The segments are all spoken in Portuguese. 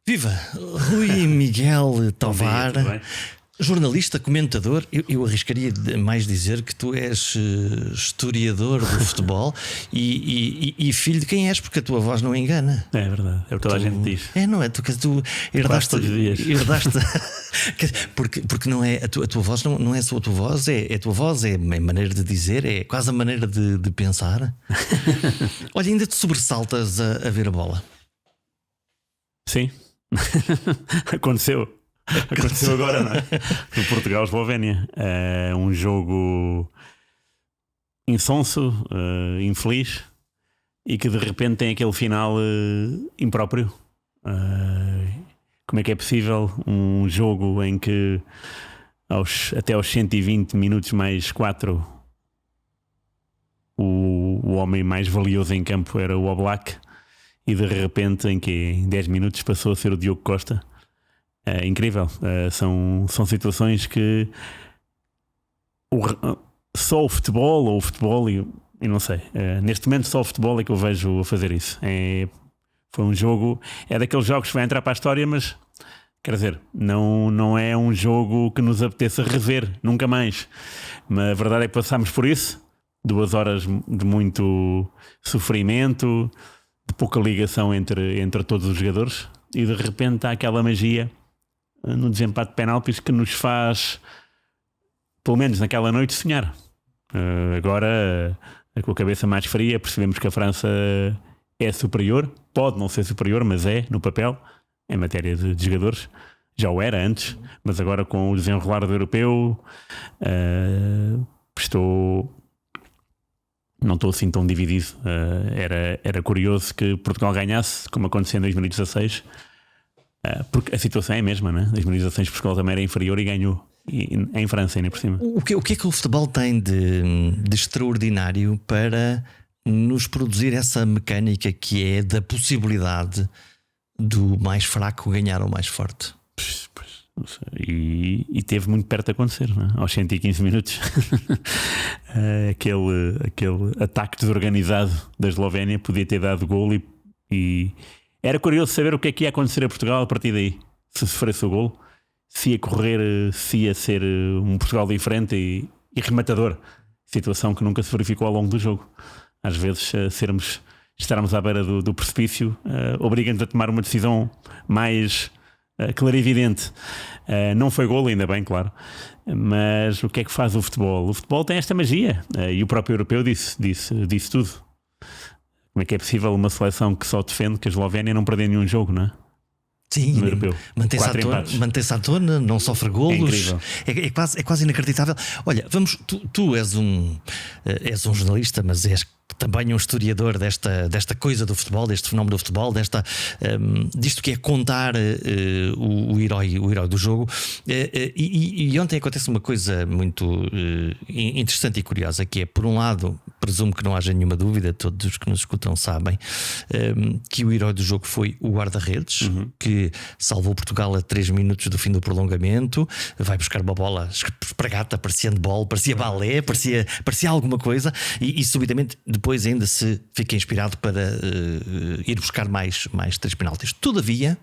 Viva! Rui Miguel Tovar, Bom dia, jornalista, comentador. Eu arriscaria mais dizer que tu és historiador do futebol e filho de quem és, porque a tua voz não engana. É verdade, é o que toda a gente diz. Não é? Tu herdaste todos os dias. porque não é a tua voz, não é só a tua voz, é a tua voz, é a maneira de dizer, é quase a maneira de pensar. Olha, ainda te sobressaltas a ver a bola. Sim. Aconteceu agora, não é? No Portugal-Eslovénia. É um jogo insonso, infeliz, e que de repente tem aquele final impróprio. Como é que é possível um jogo em que até aos 120 minutos mais 4 o homem mais valioso em campo era o Oblak, e de repente em 10 minutos passou a ser o Diogo Costa? É incrível. São situações que só o futebol, e não sei, neste momento só o futebol é que eu vejo a fazer isso. Foi um jogo, é daqueles jogos que vai entrar para a história, mas quer dizer, não é um jogo que nos apeteça rever nunca mais. Mas a verdade é que passámos por isso, 2 horas de muito sofrimento, de pouca ligação entre todos os jogadores, e de repente há aquela magia no desempate de penaltis que nos faz, pelo menos naquela noite, sonhar. Agora, com a cabeça mais fria, percebemos que a França é superior. Pode não ser superior, mas é, no papel, em matéria de jogadores. Já o era antes, mas agora com o desenrolar do europeu não estou assim tão dividido. Era curioso que Portugal ganhasse, como aconteceu em 2016, porque a situação é a mesma, não é? Em 2016 Portugal também era inferior e ganhou em França, ainda por cima. O que é que o futebol tem de extraordinário para nos produzir essa mecânica que é da possibilidade do mais fraco ganhar ao mais forte? E teve muito perto de acontecer, não é? Aos 115 minutos. aquele ataque desorganizado da Eslovénia podia ter dado gol, e era curioso saber o que é que ia acontecer a Portugal a partir daí. Se sofresse o gol, se ia correr, se ia ser um Portugal diferente e rematador, situação que nunca se verificou ao longo do jogo. Às vezes estarmos à beira do precipício obriga-nos a tomar uma decisão mais clarividente. Não foi golo, ainda bem, claro. Mas o que é que faz o futebol? O futebol tem esta magia, e o próprio europeu disse tudo. Como é que é possível uma seleção que só defende que a Eslovénia não perder nenhum jogo, não é? Sim, no europeu. mantém-se à tona, não sofre golos. É quase inacreditável. Olha, tu és um jornalista, mas és também um historiador desta coisa do futebol, deste fenómeno do futebol, disto que é contar o herói do jogo. E ontem acontece uma coisa muito interessante e curiosa, que é, por um lado, presumo que não haja nenhuma dúvida, todos os que nos escutam sabem, que o herói do jogo foi o guarda-redes, que salvou Portugal a 3 minutos do fim do prolongamento, vai buscar uma bola espragata, parecia handball, parecia balé, parecia alguma coisa, e subitamente depois ainda se fica inspirado para ir buscar mais 3 penaltis. Todavia,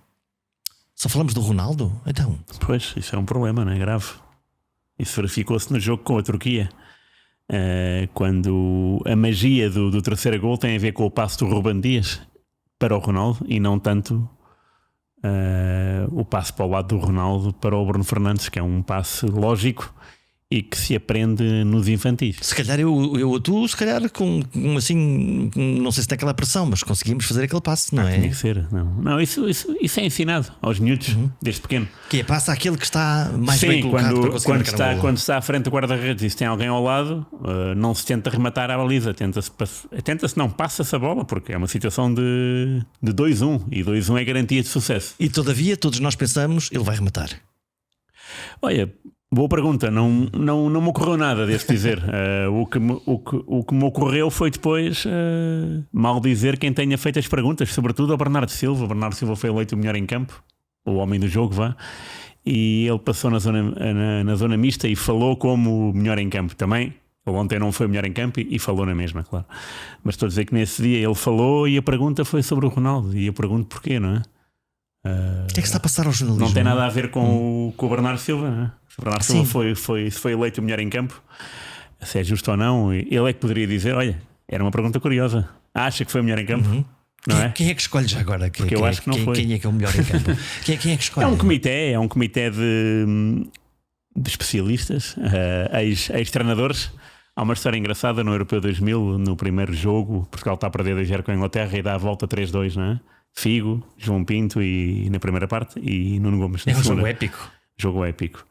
só falamos do Ronaldo? Então, pois, isso é um problema, não é? Grave. Isso verificou-se no jogo com a Turquia, quando a magia do terceiro gol tem a ver com o passo do Ruben Dias para o Ronaldo, e não tanto o passo para o lado do Ronaldo para o Bruno Fernandes, que é um passo lógico e que se aprende nos infantis. Se calhar eu ou tu, se calhar com assim, não sei se tem aquela pressão, mas conseguimos fazer aquele passo, não é? Tinha que ser, não, isso é ensinado aos miúdos, desde pequeno. Que é passa aquele que está mais bem colocado para conseguir quando está à frente do guarda-redes e se tem alguém ao lado, não se tenta rematar à baliza, passa-se a bola, porque é uma situação de 2-1, e 2-1 é garantia de sucesso. E todavia todos nós pensamos, ele vai rematar. Olha, boa pergunta, não me ocorreu nada, devo dizer. O que me ocorreu foi depois mal dizer quem tenha feito as perguntas, sobretudo ao Bernardo Silva. O Bernardo Silva foi eleito o melhor em campo, o homem do jogo, e ele passou na zona mista e falou como o melhor em campo também. Ele ontem não foi o melhor em campo e falou na mesma, claro. Mas estou a dizer que nesse dia ele falou e a pergunta foi sobre o Ronaldo, e eu pergunto porquê, não é? O que é que está a passar ao jornalismo? Não tem nada a ver com o Bernardo Silva, não é? O Bernardo Silva foi eleito o melhor em campo. Se é justo ou não, ele é que poderia dizer: olha, era uma pergunta curiosa. Acha que foi o melhor em campo? Não é? Quem é que escolhe já agora? Porque eu acho que não foi. Quem é que é o melhor em campo? Quem é que escolhe? É um comitê de especialistas, ex-treinadores. Há uma história engraçada no Europeu 2000, no primeiro jogo, Portugal está a perder 2-0 com a Inglaterra e dá a volta 3-2, não é? Figo, João Pinto e na primeira parte e Nuno Gomes na segunda. Um jogo épico. Jogo épico.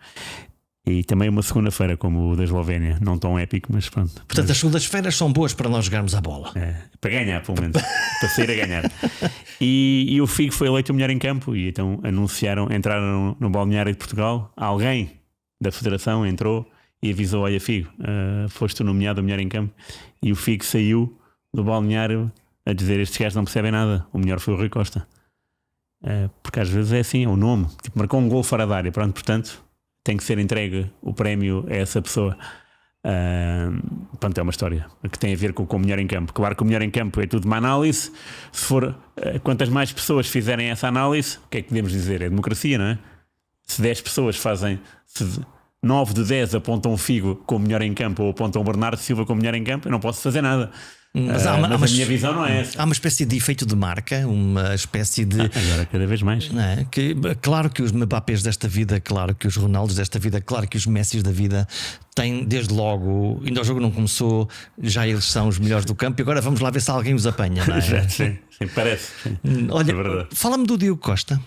E também uma segunda-feira como o da Eslovénia, não tão épico, mas pronto. Portanto, as segundas-feiras são boas para nós jogarmos a bola. Para ganhar, pelo menos. Para sair a ganhar. E o Figo foi eleito o melhor em campo e então entraram no balneário de Portugal. Alguém da Federação entrou e avisou: olha, Figo, foste nomeado o melhor em campo. E o Figo saiu do balneário a dizer: estes gajos não percebem nada, o melhor foi o Rui Costa. Porque às vezes é assim, é o nome, tipo, marcou um gol fora da área, portanto tem que ser entregue o prémio a essa pessoa. Pronto, é uma história que tem a ver com o melhor em campo. Claro que o melhor em campo é tudo uma análise. Se for, quantas mais pessoas fizerem essa análise, o que é que podemos dizer? É democracia, não é? Se 10 pessoas fazem, se 9 de 10 apontam o Figo como melhor em campo ou apontam o Bernardo Silva como melhor em campo, eu não posso fazer nada. Mas a minha visão não é essa. Há uma espécie de efeito de marca, uma espécie de. Agora cada vez mais. Não é? Claro que os Mbappés desta vida, claro que os Ronaldos desta vida, claro que os Messis da vida têm, desde logo, ainda o jogo não começou, já eles são os melhores do campo e agora vamos lá ver se alguém os apanha, não é? Sim, parece. Sim. Olha, é fala-me do Diogo Costa.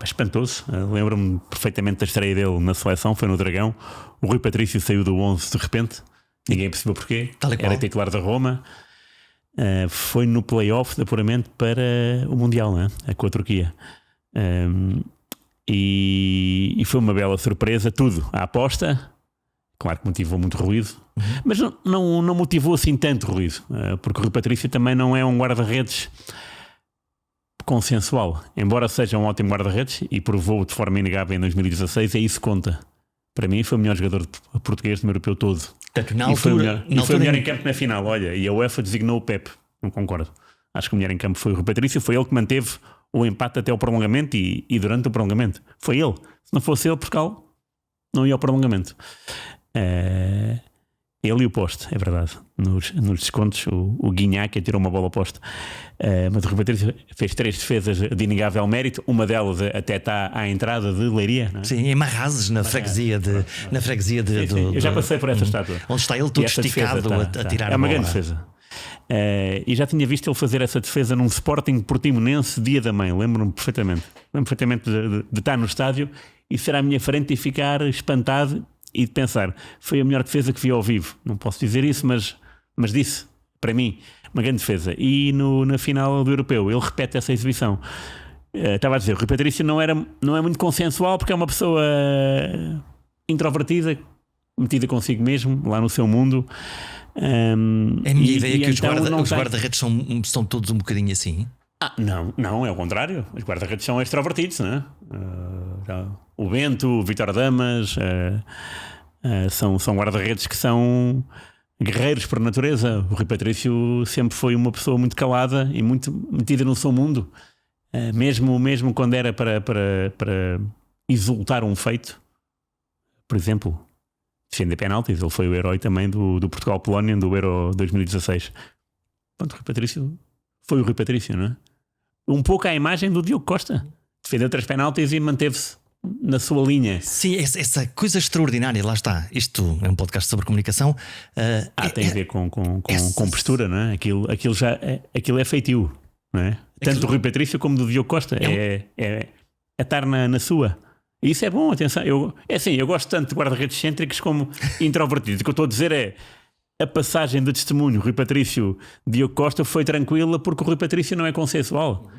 Espantoso. Lembro-me perfeitamente da estreia dele na seleção, foi no Dragão. O Rui Patrício saiu do 11 de repente. Ninguém percebeu porquê. Era titular da Roma. Foi no play-off de apuramento para o Mundial, né? Com a Turquia. E foi uma bela surpresa. Tudo. A aposta, claro que motivou muito ruído, mas não motivou assim tanto ruído, porque o Rui Patrício também não é um guarda-redes consensual. Embora seja um ótimo guarda-redes e provou de forma inegável em 2016, isso conta. Para mim foi o melhor jogador português no europeu todo. Foi o melhor em campo na final. Olha, e a UEFA designou o Pep. Não concordo. Acho que o melhor em campo foi o Rui Patrício. Foi ele que manteve o empate até o prolongamento e durante o prolongamento. Foi ele. Se não fosse ele, Portugal não ia ao prolongamento. Ele e o poste, é verdade. Nos descontos, o Guignac tirou uma bola ao poste. Mas o Rui Patrício fez 3 defesas de inegável mérito. Uma delas até está à entrada de Leiria, não é? Sim, em Marrazes, na freguesia de. Eu já passei por essa estátua. Onde está ele todo esticado a tirar É uma a bola. grande defesa. E já tinha visto ele fazer essa defesa num Sporting Portimonense, dia da mãe. Lembro-me perfeitamente. De estar no estádio e ser à minha frente e ficar espantado e de pensar: foi a melhor defesa que vi ao vivo. Não posso dizer isso, mas disse, para mim, uma grande defesa. E na final do Europeu ele repete essa exibição. Estava a dizer, o Rui Patrício não é muito consensual, porque é uma pessoa introvertida, metida consigo mesmo, lá no seu mundo. É a minha ideia que então os guarda-redes são todos um bocadinho assim. Não, é o contrário. Os guarda-redes são extrovertidos, não é? O Bento, o Vítor Damas, são guarda-redes que são guerreiros por natureza. O Rui Patrício sempre foi uma pessoa muito calada e muito metida no seu mundo, mesmo quando era para exultar um feito. Por exemplo, defender penaltis. Ele foi o herói também do Portugal-Polónia do Euro 2016. Pronto, o Rui Patrício foi o Rui Patrício, não é? Um pouco à imagem do Diogo Costa. Defendeu 3 penaltis e manteve-se na sua linha. Sim, essa coisa extraordinária, lá está. Isto é um podcast sobre comunicação. Tem a ver com postura, não é? Aquilo é feitio, não é? Tanto do Rui Patrício como do Diogo Costa. É estar na sua. E isso é bom, atenção. Eu gosto tanto de guarda-redes cêntricos como introvertidos. O que eu estou a dizer é: a passagem de testemunho Rui Patrício Diogo Costa foi tranquila, porque o Rui Patrício não é consensual.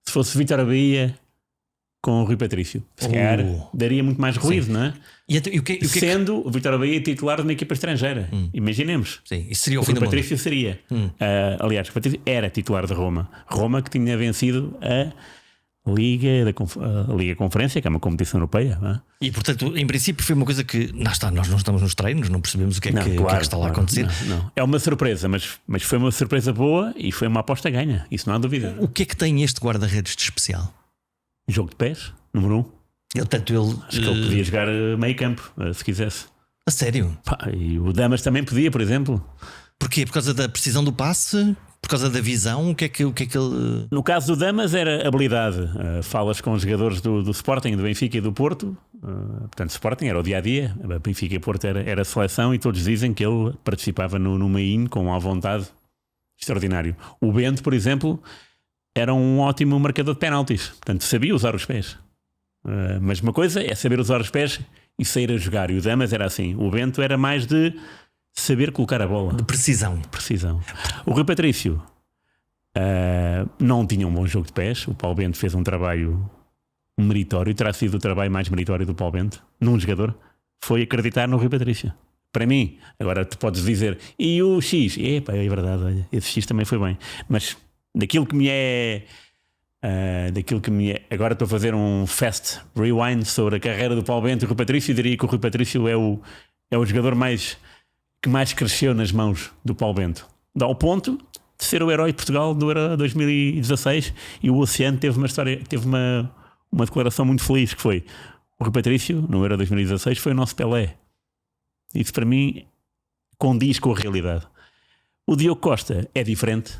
Se fosse Vítor Bahia com o Rui Patrício, se calhar daria muito mais ruído, sim, não é? Sendo o Vítor Bahia titular de uma equipa estrangeira. Imaginemos. Sim, isso seria o Rui Patrício seria. Aliás, o Patrício era titular de Roma que tinha vencido a Liga, a Liga Conferência, que é uma competição europeia. Não é? E portanto, em princípio, foi uma coisa que nós não estamos nos treinos, não percebemos o que é que está lá a acontecer. Não. É uma surpresa, mas foi uma surpresa boa e foi uma aposta ganha. Isso não há dúvida. O que é que tem este guarda-redes de especial? Jogo de pés, número 1. Acho que ele podia jogar meio campo, se quisesse. A sério? E o Damas também podia, por exemplo. Porquê? Por causa da precisão do passe? Por causa da visão? O que é que ele... No caso do Damas era habilidade. Falas com os jogadores do Sporting, do Benfica e do Porto. Portanto, Sporting era o dia-a-dia. Benfica e Porto era a seleção. E todos dizem que ele participava no meio com uma vontade extraordinário. O Bento, por exemplo, era um ótimo marcador de penaltis. Portanto, sabia usar os pés. Mas uma coisa é saber usar os pés e sair a jogar. E o Damas era assim. O Bento era mais de saber colocar a bola. De precisão. O Rui Patrício não tinha um bom jogo de pés. O Paulo Bento fez um trabalho meritório. Terá sido o trabalho mais meritório do Paulo Bento num jogador. Foi acreditar no Rui Patrício. Para mim, agora tu podes dizer, e o X? É verdade, olha, esse X também foi bem. Mas daquilo que me é... Agora estou a fazer um fast rewind sobre a carreira do Paulo Bento e o Rui Patrício. Diria que o Rui Patrício é o jogador que mais cresceu nas mãos do Paulo Bento. Dá ao ponto de ser o herói de Portugal do Euro 2016. E o Oceano teve uma declaração muito feliz, que foi: o Rui Patrício no Euro 2016 foi o nosso Pelé. Isso para mim condiz com a realidade. O Diogo Costa é diferente.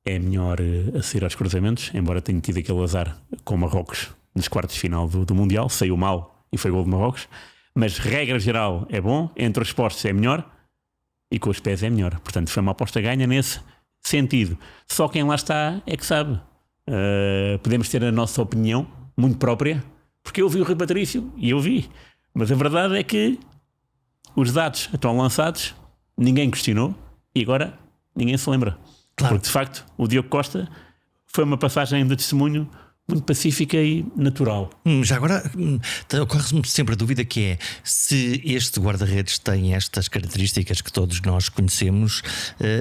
É melhor a sair aos cruzamentos, embora tenha tido aquele azar com Marrocos nos quartos de final do Mundial. Saiu mal e foi gol de Marrocos. Mas regra geral é bom, entre os postos é melhor e com os pés é melhor. Portanto, foi uma aposta ganha nesse sentido. Só quem lá está é que sabe. Podemos ter a nossa opinião muito própria, porque eu vi o Rui Patrício e eu vi. Mas a verdade é que os dados estão lançados, ninguém questionou e agora ninguém se lembra. Claro. Porque de facto o Diogo Costa foi uma passagem de testemunho muito pacífica e natural. Já agora ocorre-me sempre a dúvida, que é se este guarda-redes tem estas características que todos nós conhecemos.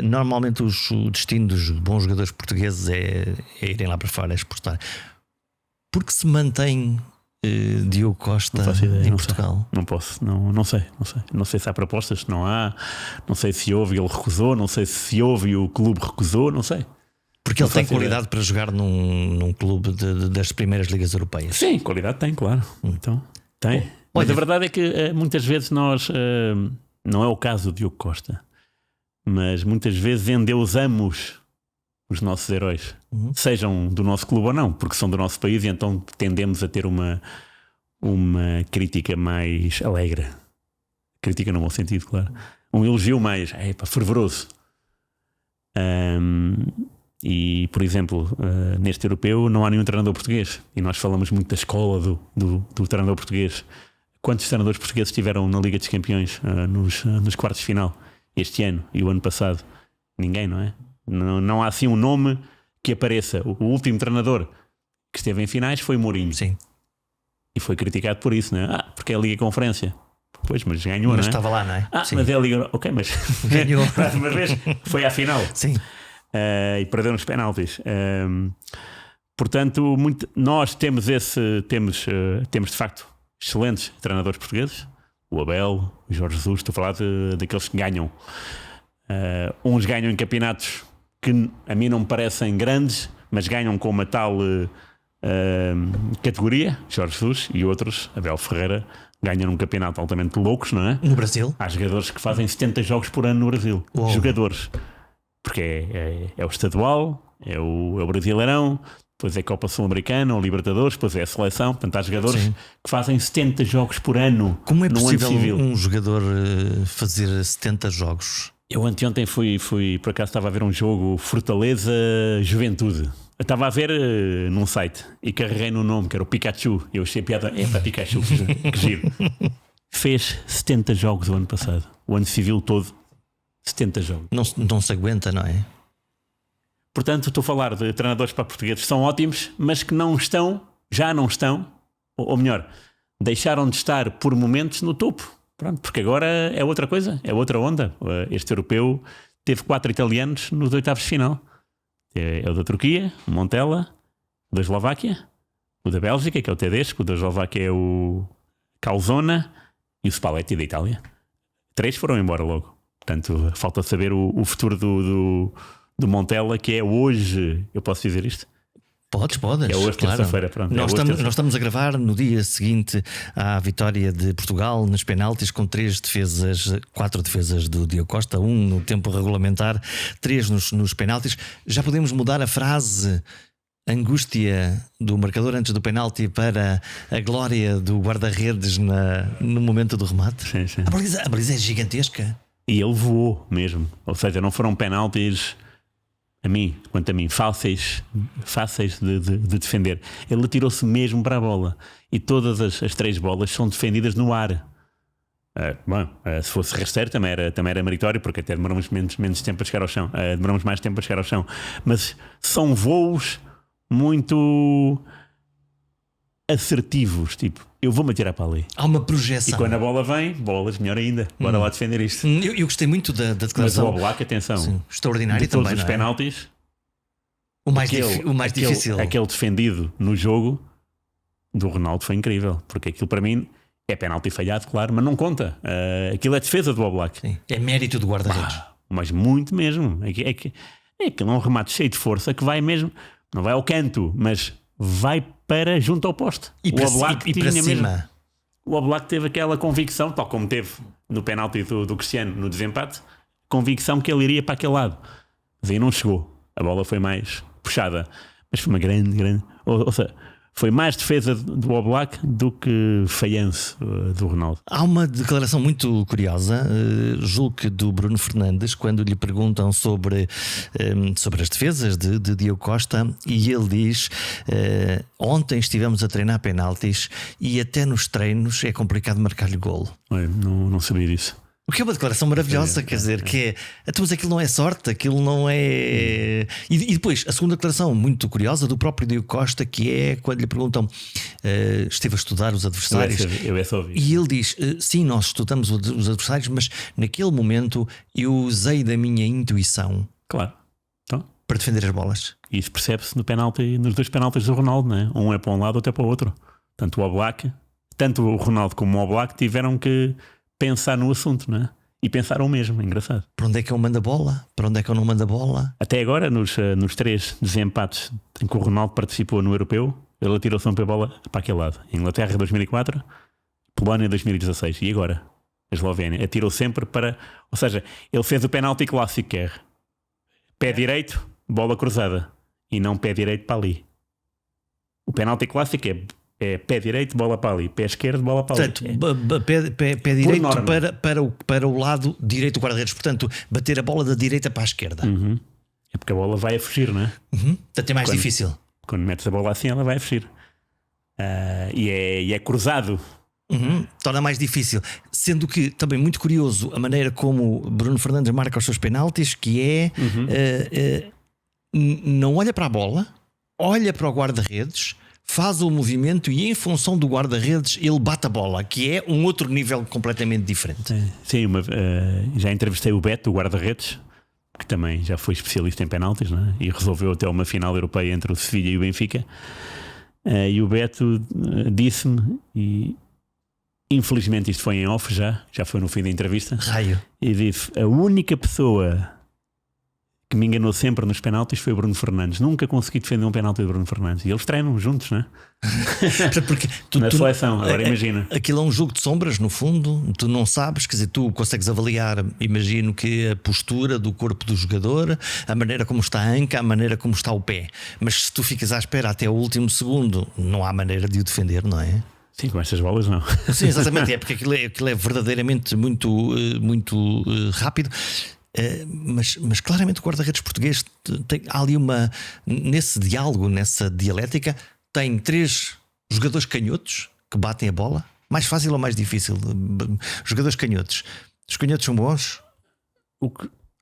Normalmente o destino dos bons jogadores portugueses é irem lá para fora, é exportar. Porque se mantém Diogo Costa em Portugal? Não posso, não sei. Não sei se há propostas, não há. Não sei se houve e ele recusou. Não sei se houve e o clube recusou. Não sei. Porque ele tem qualidade para jogar num clube das primeiras ligas europeias. Sim, qualidade tem, claro. Então, tem. Mas a verdade é que muitas vezes nós, não é o caso do Diogo Costa, mas muitas vezes endeusamos os nossos heróis, sejam do nosso clube ou não, porque são do nosso país, e então tendemos a ter uma crítica mais alegre. Crítica no bom sentido, claro. Um elogio mais fervoroso. E, por exemplo, neste europeu não há nenhum treinador português. E nós falamos muito da escola do treinador português. Quantos treinadores portugueses estiveram na Liga dos Campeões nos quartos de final este ano e o ano passado? Ninguém, não é? Não há assim um nome que apareça. O último treinador que esteve em finais foi Mourinho. Sim. E foi criticado por isso, não é? Porque é a Liga Conferência. Pois, mas ganhou, mas não é? Estava lá, não é? Sim. Mas é a Liga... Ok, mas ganhou. Mais uma vez foi à final. Sim. E perdeu nos penaltis. Portanto, nós temos de facto excelentes treinadores portugueses. O Abel, o Jorge Jesus. Estou a falar daqueles que ganham. Uns ganham em campeonatos que a mim não me parecem grandes, mas ganham com uma tal categoria, Jorge Jesus, e outros, Abel Ferreira, ganham num campeonato altamente loucos, não é? No Brasil. Há jogadores que fazem 70 jogos por ano no Brasil. Uou. Jogadores. Porque é o estadual, é o Brasileirão, depois é a Copa Sul-Americana, o Libertadores, depois é a seleção. Portanto, há jogadores que fazem 70 jogos por ano. Como é no possível ano civil. Um jogador fazer 70 jogos? Eu anteontem fui, por acaso estava a ver um jogo Fortaleza-Juventude. Eu estava a ver num site e carreguei no nome, que era o Pikachu. Eu achei piada, para Pikachu, que giro. Fez 70 jogos o ano passado. O ano civil todo, 70 jogos. Não se aguenta, não é? Portanto, estou a falar de treinadores para portugueses que são ótimos, mas que já não estão, ou melhor, deixaram de estar por momentos no topo. Pronto, porque agora é outra coisa, é outra onda. Este europeu teve 4 italianos nos oitavos de final. É o da Turquia, o Montella, da Eslováquia, o da Bélgica, que é o Tedesco, o da Eslováquia é o Calzona e o Spalletti da Itália. 3 foram embora logo. Portanto, falta saber o futuro do Montella, que é hoje. Eu posso dizer isto? Podes. É hoje, claro. Terça-feira. Pronto, nós estamos a gravar no dia seguinte à vitória de Portugal nos penaltis, com 4 defesas do Diogo Costa, 1 no tempo regulamentar, 3 nos penaltis. Já podemos mudar a frase angústia do marcador antes do penalti para a glória do guarda-redes no momento do remate? Sim. A baliza é gigantesca. E ele voou mesmo. Ou seja, não foram penaltis, quanto a mim, fáceis de defender. Ele atirou-se mesmo para a bola. E todas as 3 bolas são defendidas no ar. Se fosse rasteiro também era meritório, porque até demoramos menos tempo a chegar ao chão. Demoramos mais tempo a chegar ao chão. Mas são voos muito assertivos, tipo, eu vou-me atirar para ali. Há uma projeção. E quando a bola vem, bolas, melhor ainda. Bora lá defender isto. Eu gostei muito da declaração. Mas o Oblak, atenção, sim, extraordinário de todos também, os penaltis, o mais difícil. Aquele defendido no jogo do Ronaldo foi incrível, porque aquilo para mim é penalti falhado, claro, mas não conta. Aquilo é defesa do Oblak. Sim, é mérito do guarda-redes. Mas muito mesmo. É um remate cheio de força que vai mesmo, não vai ao canto, mas vai para junto ao poste. E para cima. O Oblak teve aquela convicção, tal como teve no penalti do Cristiano no desempate, convicção que ele iria para aquele lado. Mas aí não chegou. A bola foi mais puxada. Mas foi uma grande. Ou seja, foi mais defesa do Oblak do que falhanço do Ronaldo. Há uma declaração muito curiosa, julgo que do Bruno Fernandes, quando lhe perguntam sobre as defesas de Diogo Costa, e ele diz: ontem estivemos a treinar penaltis e até nos treinos é complicado marcar-lhe golo. Não sabia disso. O que é uma declaração maravilhosa, quer dizer, que é. Mas aquilo não é sorte, aquilo não é. E depois, a segunda declaração, muito curiosa, do próprio Diogo Costa, que é quando lhe perguntam: esteve a estudar os adversários. Eu só ouvi. E ele diz: sim, nós estudamos os adversários, mas naquele momento eu usei da minha intuição. Claro. Então, para defender as bolas. E isso percebe-se nos 2 penaltis do Ronaldo, não é? Um é para um lado, outro é para o outro. Tanto o Ronaldo como o Oblak tiveram que pensar no assunto, não é? E pensaram mesmo, engraçado. Para onde é que eu mando a bola? Para onde é que eu não mando a bola? Até agora, nos 3 desempates em que o Ronaldo participou no Europeu, ele atirou sempre a bola para aquele lado. Inglaterra 2004, Polónia 2016 e agora a Eslovénia. Atirou sempre para... Ou seja, ele fez o penalti clássico, que é pé direito, bola cruzada, e não pé direito para ali. O penalti clássico é pé direito, bola para ali. Pé esquerdo, bola para ali. Portanto, pé direito para o lado direito do guarda-redes. Portanto, bater a bola da direita para a esquerda. Uhum. É porque a bola vai a fugir, não é? Portanto, é mais difícil. Quando metes a bola assim, ela vai a fugir. E é cruzado. Torna mais difícil. Sendo que, também muito curioso, a maneira como Bruno Fernandes marca os seus penaltis, que é... não olha para a bola, olha para o guarda-redes, faz o movimento e em função do guarda-redes ele bate a bola, que é um outro nível completamente diferente. Sim, já entrevistei o Beto, o guarda-redes, que também já foi especialista em penaltis, não é? E resolveu até uma final europeia entre o Sevilha e o Benfica. E o Beto disse-me, e infelizmente isto foi em off, já foi no fim da entrevista. Raio. E disse: a única pessoa que me enganou sempre nos penaltis foi o Bruno Fernandes. Nunca consegui defender um penalti do Bruno Fernandes. E eles treinam juntos, não é? Porque na seleção, agora imagina. Aquilo é um jogo de sombras, no fundo. Tu não sabes, quer dizer, tu consegues avaliar, imagino que a postura do corpo do jogador, a maneira como está a anca, a maneira como está o pé. Mas se tu ficas à espera até o último segundo, não há maneira de o defender, não é? Sim, com estas bolas não. Sim, exatamente. É porque aquilo é verdadeiramente muito rápido. Mas claramente o guarda-redes português há ali nesse diálogo, nessa dialética, tem 3 jogadores canhotos que batem a bola. Mais fácil ou mais difícil? Jogadores canhotos. Os canhotos são bons?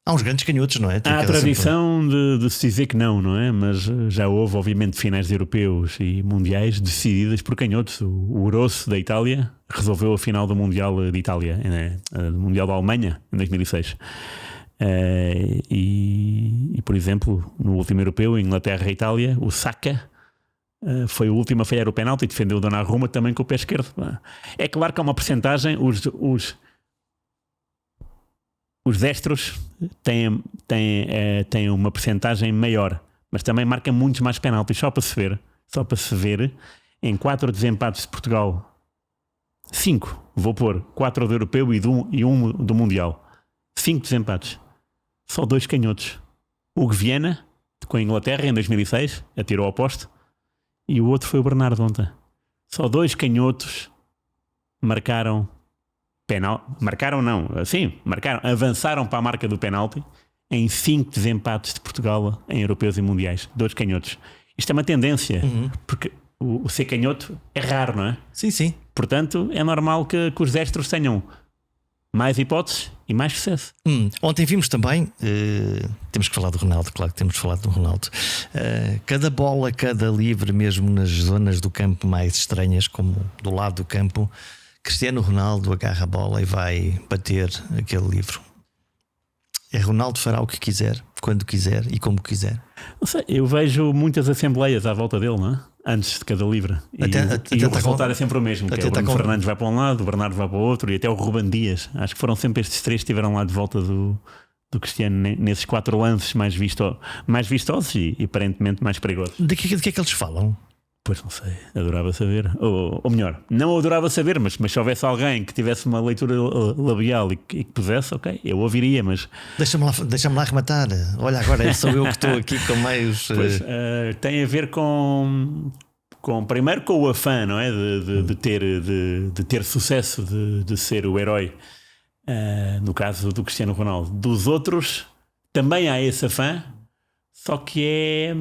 Há uns grandes canhotos, não é? Há a tradição de se dizer que não é? Mas já houve, obviamente, finais de europeus e mundiais decididas por canhotos. O Grosso da Itália resolveu a final do Mundial de Itália, né? Do Mundial da Alemanha, em 2006. E, por exemplo, no último europeu, Inglaterra e Itália, o Saka foi o último a falhar o penalti e defendeu o Donnarumma também com o pé esquerdo. É claro que há uma percentagem, os destros têm uma percentagem maior, mas também marcam muitos mais penaltis. Só para se ver, em 4 desempates de Portugal, 5, vou pôr 4 do Europeu e um do Mundial, 5 desempates, só 2 canhotos. O Viana com a Inglaterra em 2006 atirou ao poste, e o outro foi o Bernardo ontem. Só 2 canhotos marcaram penal. Marcaram não, assim, avançaram para a marca do penalti em 5 desempates de Portugal em Europeus e Mundiais. 2 canhotos. Isto é uma tendência, porque o ser canhoto é raro, não é? Sim. Portanto, é normal que os destros tenham mais hipóteses e mais sucesso. Ontem vimos também, temos que falar do Ronaldo, claro que temos que falar do Ronaldo. Cada bola, cada livre, mesmo nas zonas do campo mais estranhas, como do lado do campo, Cristiano Ronaldo agarra a bola e vai bater aquele livro. Ronaldo fará o que quiser, quando quiser e como quiser. Não sei, eu vejo muitas assembleias à volta dele, não é? Antes de cada livro. E o resultado é sempre o mesmo. Que é o Bruno Fernandes vai para um lado, o Bernardo vai para o outro, e até o Ruben Dias. Acho que foram sempre estes 3 que estiveram lá de volta do Cristiano nesses 4 lances mais vistosos e aparentemente mais perigosos. De que é que eles falam? Pois não sei, adorava saber. Ou melhor, não adorava saber, mas se houvesse alguém que tivesse uma leitura labial e que pusesse, ok, eu ouviria, mas... Deixa-me lá rematar. Olha, agora sou eu que estou aqui com meios... Pois, tem a ver primeiro com o afã, não é? De ter sucesso, de ser o herói, no caso do Cristiano Ronaldo. Dos outros também há esse afã, só que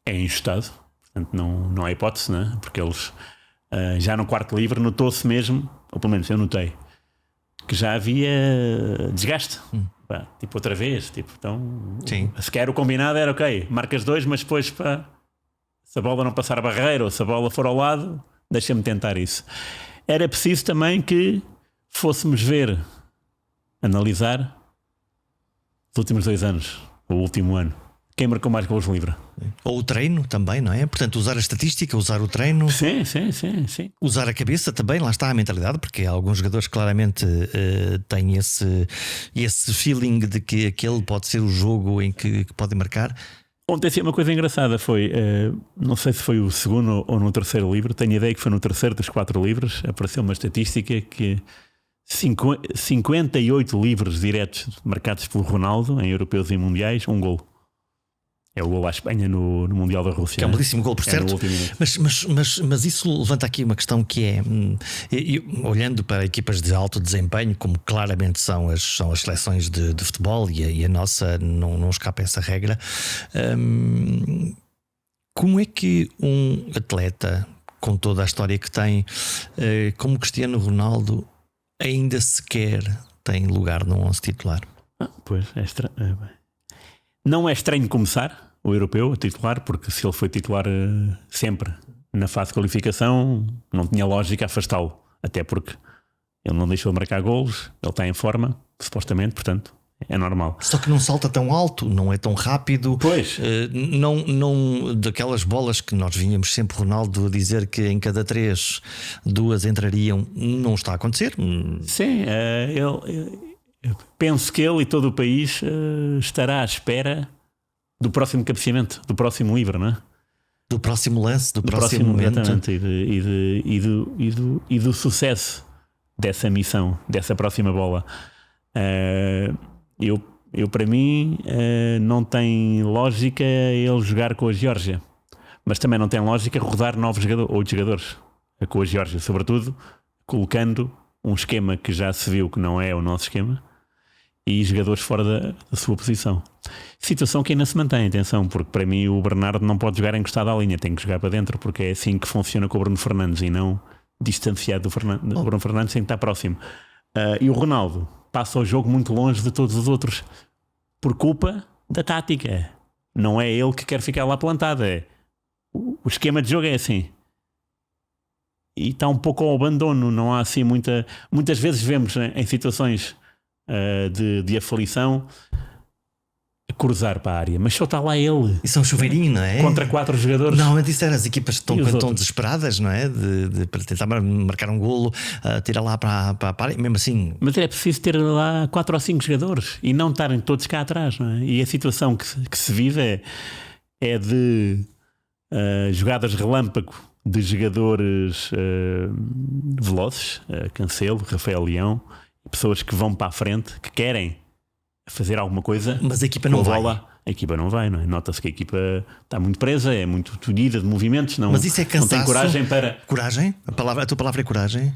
é injustado, portanto não há hipótese, não é? Porque eles já no quarto livro notou-se mesmo, ou pelo menos eu notei, que já havia desgaste. Tipo outra vez, então se quer o combinado era ok, marcas 2, mas depois se a bola não passar a barreira ou se a bola for ao lado, deixa-me tentar isso. Era preciso também que fôssemos analisar os últimos 2 anos, o último ano. Quem marcou mais gols livre? Ou o treino também, não é? Portanto, usar a estatística, usar o treino. Sim. Usar a cabeça também, lá está a mentalidade, porque alguns jogadores claramente têm esse feeling de que aquele pode ser o jogo em que podem marcar. Ontem sim, uma coisa engraçada foi, não sei se foi o segundo ou no terceiro livro, tenho a ideia que foi no terceiro dos 4 livros, apareceu uma estatística que 58 livros diretos marcados pelo Ronaldo em Europeus e Mundiais, 1 gol. É o gol à Espanha no Mundial da Rússia. Que é um belíssimo gol, por certo. Mas isso levanta aqui uma questão que é, olhando para equipas de alto desempenho, como claramente são as seleções de futebol, e a nossa não escapa a essa regra, como é que um atleta com toda a história que tem, como Cristiano Ronaldo, ainda sequer tem lugar no 11 titular? Pois, é estranho. Não é estranho começar o europeu a titular, porque se ele foi titular sempre na fase de qualificação, não tinha lógica afastá-lo, até porque ele não deixou de marcar golos, ele está em forma, supostamente, portanto é normal. Só que não salta tão alto, não é tão rápido. Pois. Não daquelas bolas que nós vínhamos sempre Ronaldo a dizer que em cada 3, 2 entrariam, não está a acontecer. Sim, eu penso que ele e todo o país estará à espera do próximo cabeceamento, do próximo livro, não é? Do próximo lance, do próximo momento. E do sucesso dessa missão, dessa próxima bola. Eu para mim, não tem lógica ele jogar com a Geórgia, mas também não tem lógica rodar novos jogadores com a Geórgia, sobretudo colocando um esquema que já se viu que não é o nosso esquema e jogadores fora da sua posição. Situação que ainda se mantém, atenção, porque para mim o Bernardo não pode jogar encostado à linha, tem que jogar para dentro, porque é assim que funciona com o Bruno Fernandes e não distanciado do Bruno Fernandes, tem que estar próximo. E o Ronaldo passa o jogo muito longe de todos os outros por culpa da tática. Não é ele que quer ficar lá plantado, o esquema de jogo é assim. E está um pouco ao abandono, não há assim muitas vezes vemos em situações de aflição cruzar para a área, mas só está lá ele. Isso é um chuveirinho, não é? Contra 4 jogadores. Normalmente isso era as equipas que estão desesperadas, não é? Para tentar marcar um golo, tirar lá para a área, mesmo assim. Mas é preciso ter lá 4 ou 5 jogadores e não estarem todos cá atrás, não é? E a situação que se vive é de jogadas relâmpago de jogadores velozes, Cancelo, Rafael Leão, pessoas que vão para a frente, que querem fazer alguma coisa, mas a equipa não vai. A equipa não vai, não é? Nota-se que a equipa está muito presa, é muito tolhida de movimentos, não, mas isso é cansaço, não tem coragem para. Coragem? A tua palavra é coragem?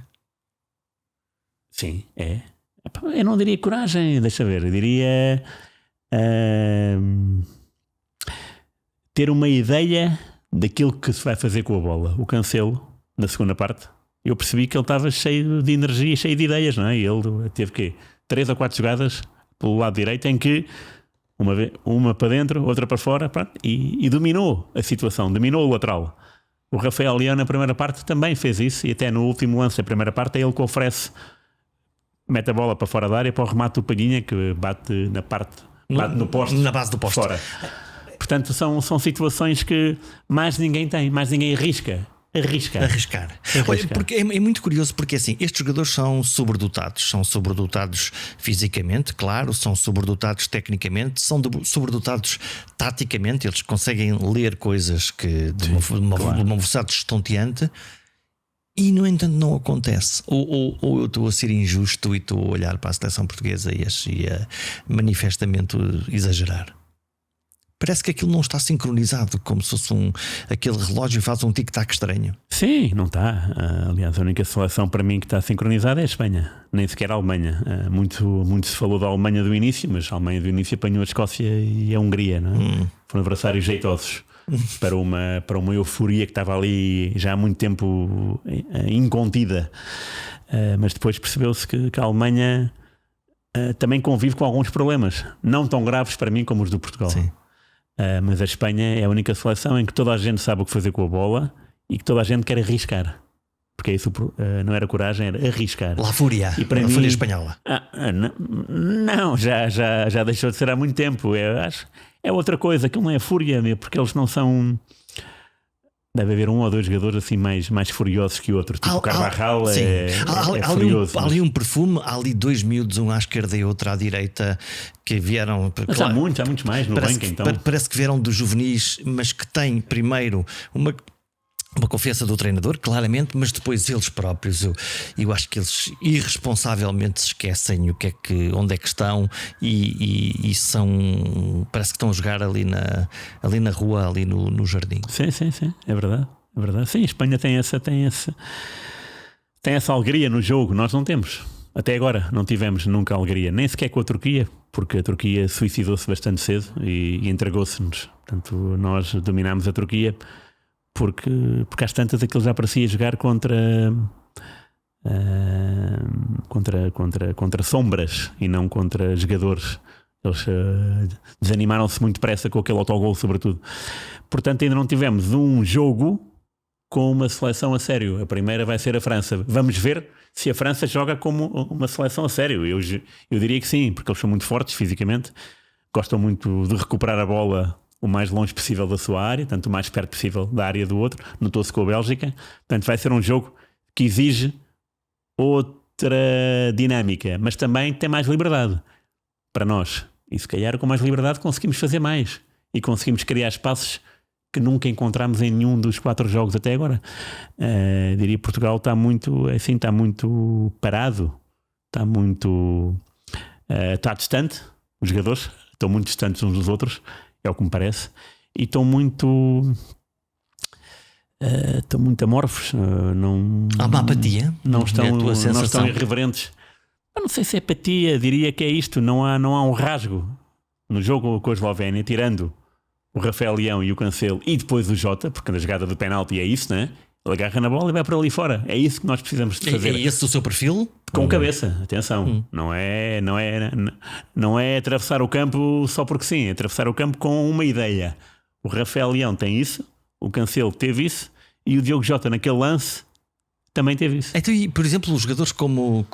Sim, é. Eu não diria coragem, deixa ver, eu diria ter uma ideia daquilo que se vai fazer com a bola. O Cancelo, na segunda parte, eu percebi que ele estava cheio de energia, cheio de ideias, não é? E ele teve 3 ou 4 jogadas pelo lado direito em que uma para dentro, outra para fora, pronto, e dominou a situação, dominou o lateral. O Rafael Leão na primeira parte também fez isso, e até no último lance da primeira parte é ele que oferece, mete a bola para fora da área para o remate do Palhinha, que bate no poste, na base do poste fora. Portanto, são situações que mais ninguém tem, mais ninguém arriscar. Olha, porque é muito curioso, porque assim, estes jogadores são sobredotados fisicamente, claro, são sobredotados tecnicamente, são sobredotados taticamente, eles conseguem ler coisas que de uma velocidade estonteante. E no entanto não acontece. Ou eu estou a ser injusto e estou a olhar para a seleção portuguesa e a manifestamente exagerar. Parece que aquilo não está sincronizado, como se fosse aquele relógio faz um tic-tac estranho. Sim, não está. Aliás, a única seleção para mim que está sincronizada é a Espanha, nem sequer a Alemanha. Muito se falou da Alemanha do início, mas a Alemanha do início apanhou a Escócia e a Hungria, não é? Foram adversários jeitosos para uma euforia que estava ali já há muito tempo incontida. Mas depois percebeu-se que a Alemanha também convive com alguns problemas, não tão graves para mim como os do Portugal. Sim. Mas a Espanha é a única seleção em que toda a gente sabe o que fazer com a bola e que toda a gente quer arriscar. Porque isso não era coragem, era arriscar. La Fúria, e para a mim, Fúria espanhola. Não, já deixou de ser há muito tempo. É outra coisa, aquilo não é fúria, porque eles não são. Deve haver 1 ou 2 jogadores assim mais furiosos que outros. Tipo o Carvajal é furioso. Há ali um perfume, há ali 2 miúdos, um à esquerda e outro à direita, que vieram. Mas há muitos mais no banco, então. Parece que vieram dos juvenis, mas que têm primeiro uma confiança do treinador, claramente, mas depois eles próprios, eu acho que eles irresponsavelmente se esquecem onde é que estão e são, parece que estão a jogar ali na rua, ali no jardim. Sim, é verdade. Sim, a Espanha tem essa alegria no jogo, nós não temos. Até agora não tivemos nunca alegria, nem sequer com a Turquia, porque a Turquia suicidou-se bastante cedo e entregou-se-nos. Portanto, nós dominámos a Turquia porque às tantas aquilo já parecia jogar contra sombras e não contra jogadores. Eles desanimaram-se muito depressa com aquele autogol, sobretudo. Portanto, ainda não tivemos um jogo com uma seleção a sério. A primeira vai ser a França. Vamos ver se a França joga como uma seleção a sério. Eu diria que sim, porque eles são muito fortes fisicamente, gostam muito de recuperar a bola o mais longe possível da sua área, tanto o mais perto possível da área do outro. Notou-se com a Bélgica. Portanto, vai ser um jogo que exige outra dinâmica, mas também tem mais liberdade para nós. E se calhar com mais liberdade conseguimos fazer mais e conseguimos criar espaços que nunca encontramos em nenhum dos 4 jogos até agora. Diria que Portugal está muito parado, está distante. Os jogadores estão muito distantes uns dos outros, é o que me parece, e estão muito amorfos. Há uma apatia? Não estão irreverentes. Eu não sei se é apatia, diria que é isto. Não há um rasgo no jogo com a Eslovénia, tirando o Rafael Leão e o Cancelo e depois o Jota, porque na jogada do penalti é isso, né? Ele agarra na bola e vai para ali fora. É isso que nós precisamos de fazer. É esse o seu perfil? Com cabeça, atenção. Não é atravessar o campo só porque sim, é atravessar o campo com uma ideia. O Rafael Leão tem isso, o Cancelo teve isso e o Diogo Jota naquele lance também teve isso. Então, e, por exemplo, os jogadores como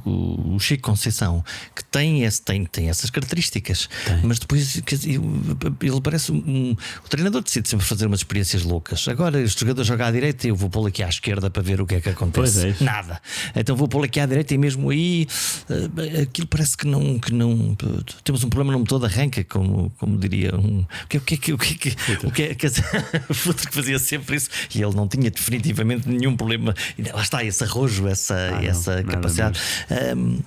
o Chico Conceição, que têm essas características, mas depois ele parece o treinador decide sempre fazer umas experiências loucas. Agora, este jogador joga à direita e eu vou pô-lo aqui à esquerda para ver o que é que acontece. Nada. Então vou pô-lo aqui à direita e mesmo aí aquilo parece que não temos um problema no motor de arranca, como diria o que Futre que fazia sempre isso e ele não tinha definitivamente nenhum problema. E lá está esse arrojo, essa capacidade.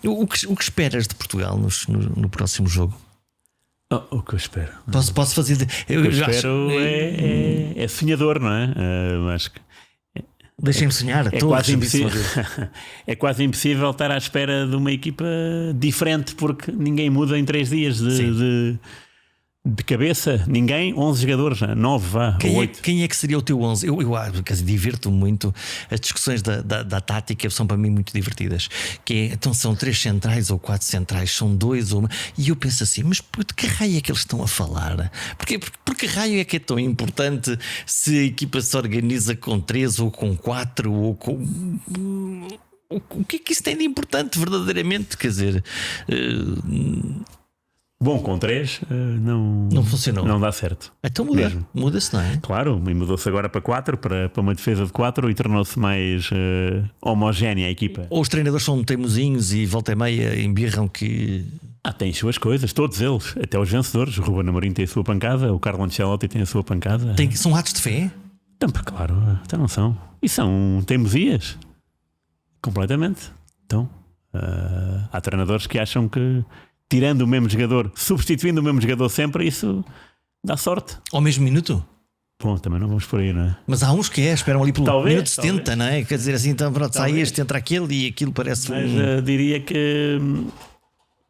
O que esperas de Portugal no próximo jogo? O que eu espero? Posso fazer. O que eu espero é sonhador, não é? Acho que deixem-me sonhar. É quase impossível estar à espera de uma equipa diferente, porque ninguém muda em 3 dias de cabeça. Ninguém, 11 jogadores, 9, 8. Quem é que seria o teu 11? Eu divirto-me muito. As discussões da tática são para mim muito divertidas. Então são 3 centrais ou 4 centrais, são 2 ou 1. E eu penso assim, mas de que raio é que eles estão a falar? Por que raio é que é tão importante se a equipa se organiza com 3 ou com 4 ou com... O que é que isso tem de importante verdadeiramente? Quer dizer... Bom, com 3 não funcionou. Não dá certo. Então muda-se, não é? Claro, e mudou-se agora para 4, para uma defesa de 4 e tornou-se mais homogénea a equipa. Ou os treinadores são teimosinhos e volta e meia embirram que... Tem as suas coisas, todos eles, até os vencedores. O Ruben Amorim tem a sua pancada, o Carlo Ancelotti tem a sua pancada. São atos de fé? Claro, então não são. E são teimosias. Completamente. Então, há treinadores que acham que tirando o mesmo jogador, substituindo o mesmo jogador sempre, isso dá sorte. Ao mesmo minuto? Bom, também não vamos por aí, não é? Mas há uns que esperam ali pelo minuto 70, talvez. Não é? Quer dizer assim, então pronto, sai este, entra aquele e aquilo parece. Mas diria que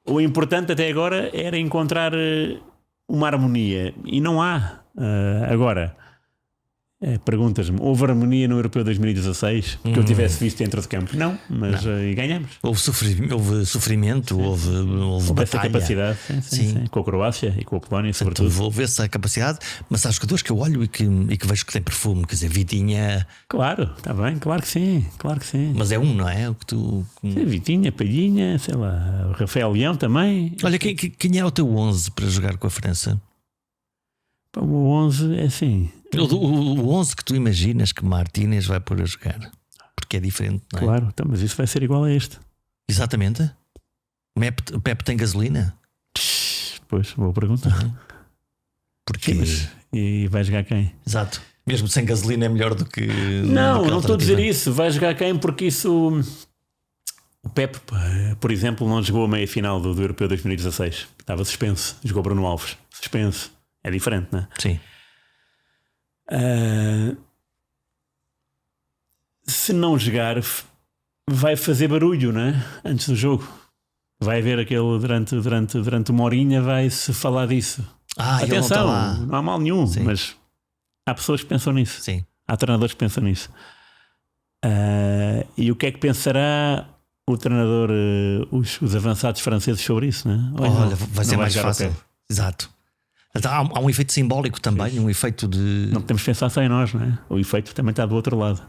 o importante até agora era encontrar uma harmonia e não há. Agora, perguntas-me, houve harmonia no Europeu 2016 que eu tivesse visto dentro de campo? Não, mas ganhamos. Houve sofrimento, houve batalha. Essa capacidade, sim. Com a Croácia e com a Polónia, sobretudo. Houve essa capacidade, mas há jogadores que eu olho e que vejo que tem perfume, quer dizer, Vitinha. Claro, está bem, claro que sim. Mas é não é? O que tu... Sim, Vitinha, Palhinha, sei lá, o Rafael Leão também. Olha, quem é o teu 11 para jogar com a França? O 11 é assim. O 11 que tu imaginas que Martínez vai pôr a jogar, porque é diferente, não é? Claro, então, mas isso vai ser igual a este. Exatamente. O Pepe tem gasolina? Pois, vou perguntar. Porque... Sim, mas e vai jogar quem? Exato. Mesmo sem gasolina é melhor do que... Não estou a dizer isso. Vai jogar quem? Porque isso... O Pepe, por exemplo, não jogou a meia final do Europeu 2016. Estava suspenso. Jogou Bruno Alves. Suspenso. É diferente, não é? Sim. Se não jogar, vai fazer barulho, não é? Antes do jogo. Vai haver aquele durante uma horinha, vai-se falar disso. Atenção, não há mal nenhum, sim. Mas há pessoas que pensam nisso. Sim. Há treinadores que pensam nisso. E o que é que pensará o treinador, os avançados franceses sobre isso, não é? Olha, vai ser mais fácil. Exato. Há um efeito simbólico também, sim. Um efeito de... Não podemos pensar só em nós, não é? O efeito também está do outro lado.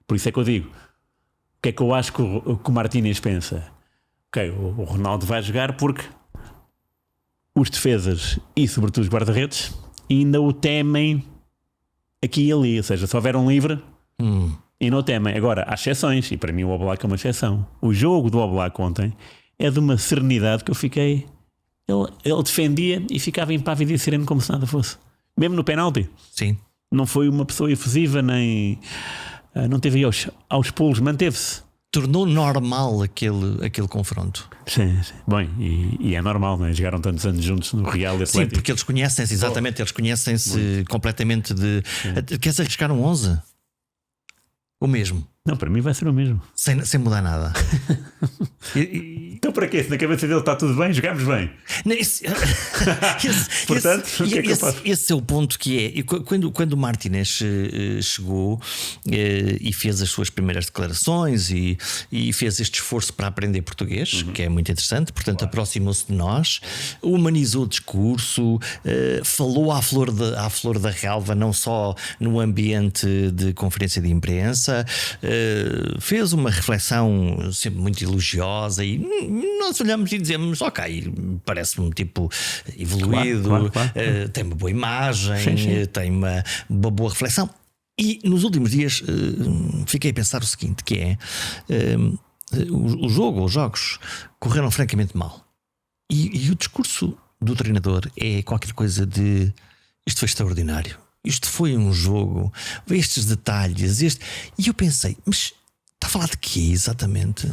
Por isso é que eu digo, o que é que eu acho que o Martínez pensa? Ok, o Ronaldo vai jogar porque os defesas e sobretudo os guarda-redes ainda o temem aqui e ali. Ou seja, se houver um livre e não o temem. Agora, há exceções, e para mim o Oblak é uma exceção. O jogo do Oblak ontem é de uma serenidade que eu fiquei... Ele defendia e ficava impávido e sereno como se nada fosse. Mesmo no penalti. Sim. Não foi uma pessoa efusiva, nem não teve aos pulos, manteve-se. Tornou normal aquele confronto. Sim. Bem, e é normal, não é? Jogaram tantos anos juntos no Real e Atlético. Sim, porque eles conhecem-se, exatamente. Eles conhecem-se completamente de... Queres arriscar um 11? O mesmo? Não, para mim vai ser o mesmo. Sem mudar nada. Então Então para quê? Se na cabeça dele está tudo bem, jogámos bem. Portanto, esse é o ponto que é. E quando o Martínez chegou e fez as suas primeiras declarações e fez este esforço para aprender português, que é muito interessante, portanto aproximou-se de nós, humanizou o discurso, falou à flor da relva, não só no ambiente de conferência de imprensa, fez uma reflexão sempre muito elogiosa e nós olhamos e dizemos: ok, parece-me um tipo evoluído, claro. Tem uma boa imagem, sim. Tem uma boa reflexão. E nos últimos dias fiquei a pensar o seguinte, que é os jogos correram francamente mal e o discurso do treinador é qualquer coisa de: isto foi extraordinário, isto foi um jogo, estes detalhes, e eu pensei, mas está a falar de quê exatamente?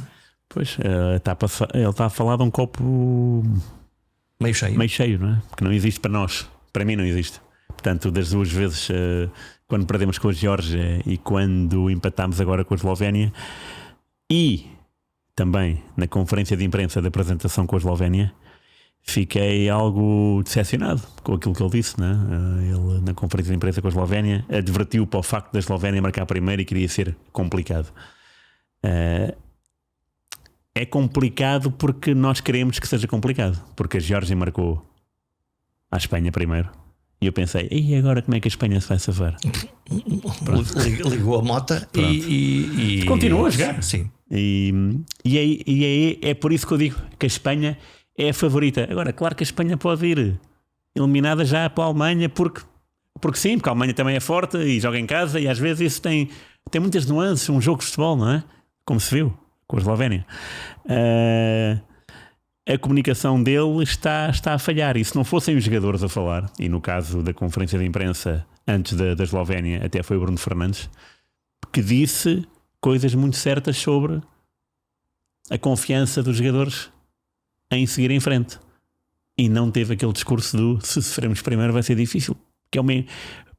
Pois, ele está a falar de um copo meio cheio, não é? Porque não existe para nós, para mim não existe. Portanto, das duas vezes, quando perdemos com a Geórgia e quando empatámos agora com a Eslovénia, e também na conferência de imprensa da apresentação com a Eslovénia, fiquei algo decepcionado com aquilo que ele disse, né? Ele, na conferência de imprensa com a Eslovénia, advertiu para o facto da Eslovénia marcar primeiro e queria ser complicado. É complicado porque nós queremos que seja complicado, porque a Geórgia marcou a Espanha primeiro e eu pensei: e agora como é que a Espanha se vai safar? Ligou a mota e continua a jogar. Sim. E é por isso que eu digo que a Espanha é a favorita. Agora, claro que a Espanha pode ir eliminada já para a Alemanha, porque sim, porque a Alemanha também é forte e joga em casa, e às vezes isso tem muitas nuances, um jogo de futebol, não é? Como se viu com a Eslovénia. A comunicação dele está a falhar, e se não fossem os jogadores a falar, e no caso da conferência de imprensa antes da Eslovénia até foi o Bruno Fernandes, que disse coisas muito certas sobre a confiança dos jogadores em seguir em frente, e não teve aquele discurso do: se sofrermos primeiro vai ser difícil, que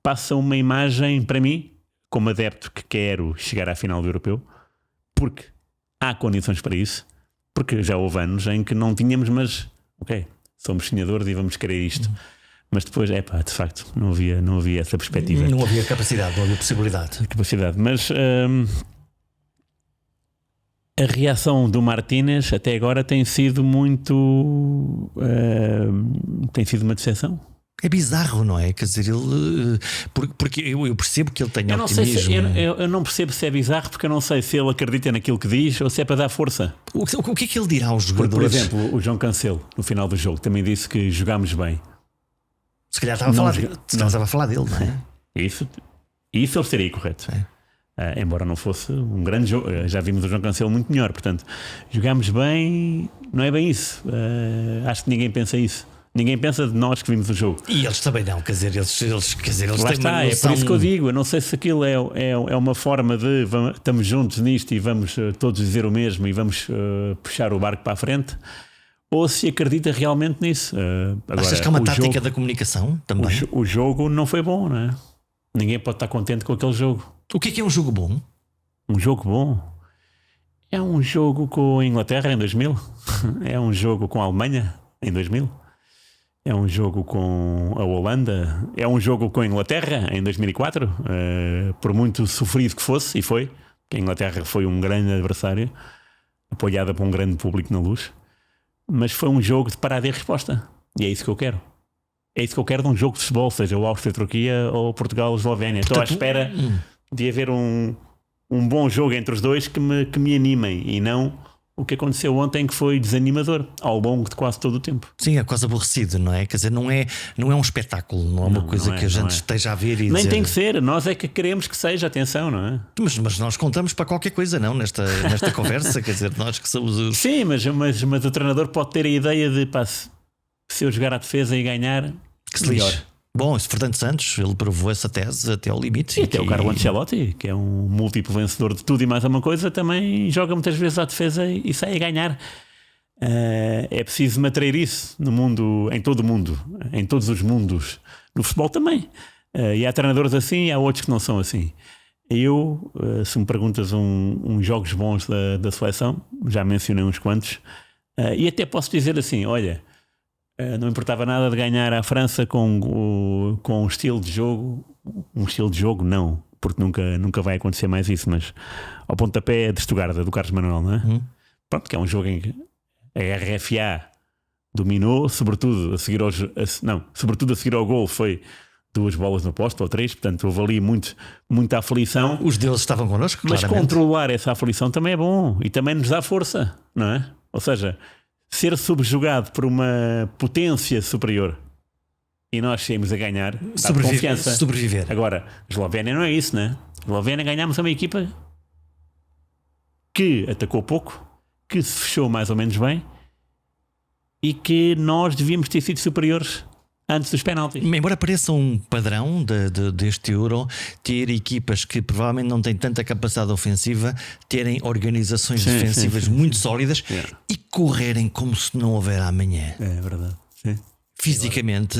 passa uma imagem para mim, como adepto que quero chegar à final do Europeu, porque há condições para isso, porque já houve anos em que não tínhamos, mas ok, somos sonhadores e vamos querer isto. Mas depois, de facto, não havia essa perspectiva. Não havia capacidade, não havia possibilidade. Mas a reação do Martínez até agora tem sido muito... tem sido uma decepção. É bizarro, não é? Quer dizer, ele... Porque eu percebo que ele tem otimismo. Eu não percebo se é bizarro, porque eu não sei se ele acredita naquilo que diz ou se é para dar força. O que é que ele dirá aos jogadores? Por exemplo, o João Cancelo, no final do jogo, também disse que jogámos bem. Se calhar estava a falar dele, não é? Isso ele estaria correto. Embora não fosse um grande jogo. Já vimos o João Cancelo muito melhor. Portanto, jogámos bem, não é bem isso. Acho que ninguém pensa isso. Ninguém pensa de nós que vimos o jogo. E eles também não, quer dizer, eles lá está, é por isso que eu digo. Eu não sei se aquilo é uma forma de estamos juntos nisto e vamos todos dizer o mesmo e vamos puxar o barco para a frente, ou se acredita realmente nisso. Agora, achas que é uma tática da comunicação também? O jogo não foi bom, não é? Ninguém pode estar contente com aquele jogo. O que é um jogo bom? Um jogo bom é um jogo com a Inglaterra em 2000, é um jogo com a Alemanha em 2000, é um jogo com a Holanda, é um jogo com a Inglaterra em 2004, por muito sofrido que fosse, e foi, que a Inglaterra foi um grande adversário, apoiada por um grande público na Luz, mas foi um jogo de parada e resposta, e é isso que eu quero. É isso que eu quero de um jogo de futebol, seja o Áustria-Turquia ou Portugal-Eslovénia. Estou à espera de haver um bom jogo entre os dois que me animem, e não o que aconteceu ontem, que foi desanimador ao longo de quase todo o tempo. Sim, é quase aborrecido, não é? Quer dizer, não é um espetáculo, não é uma coisa que a gente esteja a ver e nem dizer... tem que ser, nós é que queremos que seja, atenção, não é? Mas nós contamos para qualquer coisa, não? Nesta conversa, quer dizer, nós que somos os... Sim, mas o treinador pode ter a ideia de, se eu jogar à defesa e ganhar, que se lixe. Bom, esse Fernando Santos, ele provou essa tese até ao limite. E até o Carlo Ancelotti, que é um múltiplo vencedor de tudo e mais alguma coisa, também joga muitas vezes à defesa e sai a ganhar. É preciso manter isso no mundo, em todo o mundo, em todos os mundos, no futebol também. E há treinadores assim e há outros que não são assim. Eu, se me perguntas uns jogos bons da seleção, já mencionei uns quantos. E até posso dizer assim: olha, não importava nada de ganhar à França com um estilo de jogo. Um estilo de jogo, não, porque nunca vai acontecer mais isso. Mas ao pontapé de Stuttgart, do Carlos Manuel, não é? Pronto, que é um jogo em que a RFA dominou, sobretudo a seguir ao gol foi 2 bolas no posto ou 3, portanto houve ali muita aflição. Os deles estavam connosco, mas claramente. Controlar essa aflição também é bom e também nos dá força, não é? Ou seja, ser subjugado por uma potência superior e nós saímos a ganhar, dá confiança. Sobreviver. Agora, a Eslovénia não é isso, né? A Eslovénia ganhámos uma equipa que atacou pouco, que se fechou mais ou menos bem e que nós devíamos ter sido superiores antes dos penaltis. Embora pareça um padrão deste Euro ter equipas que provavelmente não têm tanta capacidade ofensiva, terem organizações defensivas muito sólidas e correrem como se não houver amanhã. É verdade. Sim. Fisicamente,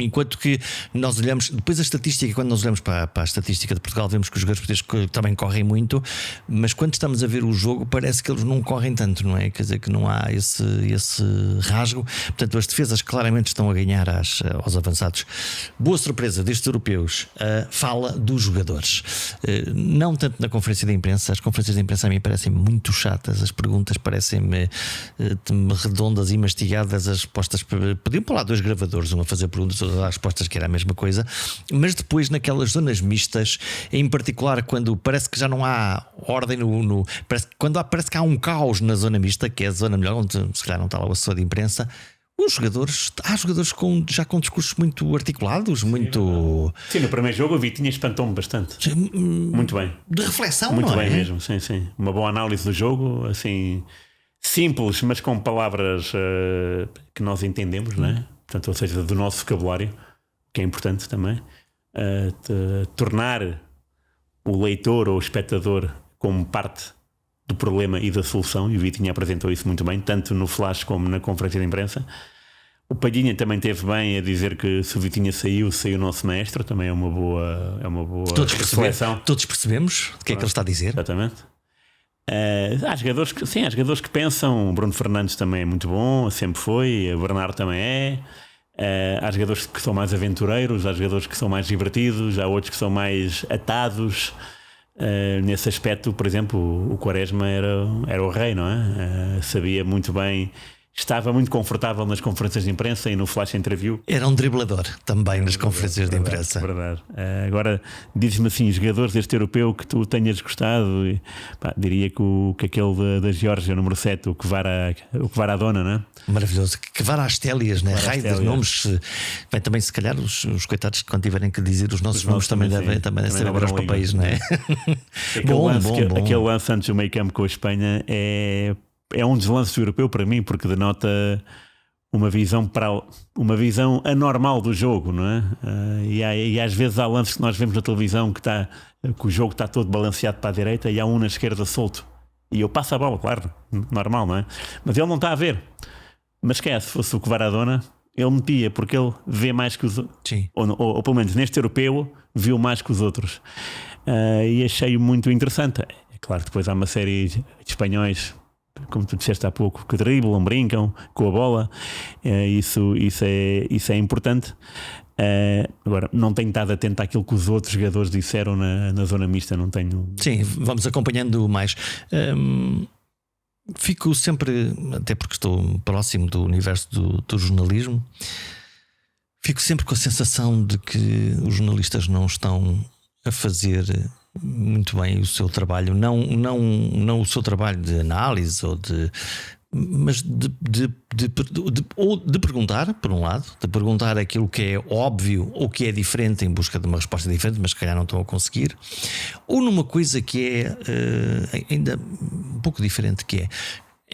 enquanto que nós olhamos depois a estatística, quando nós olhamos para a estatística de Portugal, vemos que os jogadores portugueses também correm muito, mas quando estamos a ver o jogo, parece que eles não correm tanto, não é? Quer dizer que não há esse rasgo. Portanto, as defesas claramente estão a ganhar aos avançados. Boa surpresa destes europeus, fala dos jogadores, não tanto na conferência de imprensa. As conferências de imprensa a mim parecem muito chatas, as perguntas parecem-me redondas e mastigadas, as respostas. Podiam pôr lá 2 gravadores, um a fazer perguntas, outro a dar respostas, que era a mesma coisa, mas depois naquelas zonas mistas, em particular quando parece que já não há ordem parece que há um caos na zona mista, que é a zona melhor, onde se calhar não está lá o assessor de imprensa. Há jogadores já com discursos muito articulados, muito. Sim, no primeiro jogo eu vi, espantou-me bastante. Muito bem. De reflexão, muito não bem é? Mesmo, sim. Uma boa análise do jogo, assim. Simples, mas com palavras que nós entendemos, não é? Portanto, ou seja, do nosso vocabulário, que é importante também, tornar o leitor ou o espectador como parte do problema e da solução, e o Vitinha apresentou isso muito bem, tanto no flash como na conferência de imprensa. O Palhinha também teve bem a dizer que se o Vitinha saiu o nosso maestro, também é uma boa reflexão. Todos percebemos o que é que ele está a dizer. Exatamente. Há jogadores que pensam. O Bruno Fernandes também é muito bom, sempre foi. O Bernardo também é. Há jogadores que são mais aventureiros, há jogadores que são mais divertidos, há outros que são mais atados. Nesse aspecto, por exemplo, o Quaresma era o rei, não é? Sabia muito bem. Estava muito confortável nas conferências de imprensa e no flash interview. Era um driblador também nas conferências de imprensa. Verdade. Agora, dizes-me assim, jogadores deste europeu que tu tenhas gostado, diria que aquele da Geórgia, o número 7, o Kvaradona, não é? Maravilhoso. Kvaratskhelia, né? Raio de nomes. Bem, também, se calhar, os coitados, quando tiverem que dizer os nossos nomes, também devem ser agora os papéis, não é? Bom. Aquele lance antes do meio campo com a Espanha é um dos lances do europeu para mim, porque denota uma visão anormal do jogo, não é? E às vezes há lances que nós vemos na televisão que o jogo está todo balanceado para a direita e há um na esquerda solto. E eu passo a bola, claro, normal, não é? Mas ele não está a ver. Mas se fosse o Kvaradona, ele metia, porque ele vê mais que os outros. Ou pelo menos neste europeu, viu mais que os outros. E achei muito interessante. É claro que depois há uma série de espanhóis, como tu disseste há pouco, que driblam, brincam com a bola. Isso é importante. Agora, não tenho estado atento àquilo que os outros jogadores disseram na zona mista. Não tenho. Sim, vamos acompanhando mais. Fico sempre, até porque estou próximo do universo do jornalismo, fico sempre com a sensação de que os jornalistas não estão a fazer muito bem o seu trabalho, não o seu trabalho de análise mas de perguntar, por um lado, de perguntar aquilo que é óbvio ou que é diferente em busca de uma resposta diferente, mas se calhar não estão a conseguir, ou numa coisa que é ainda um pouco diferente, que é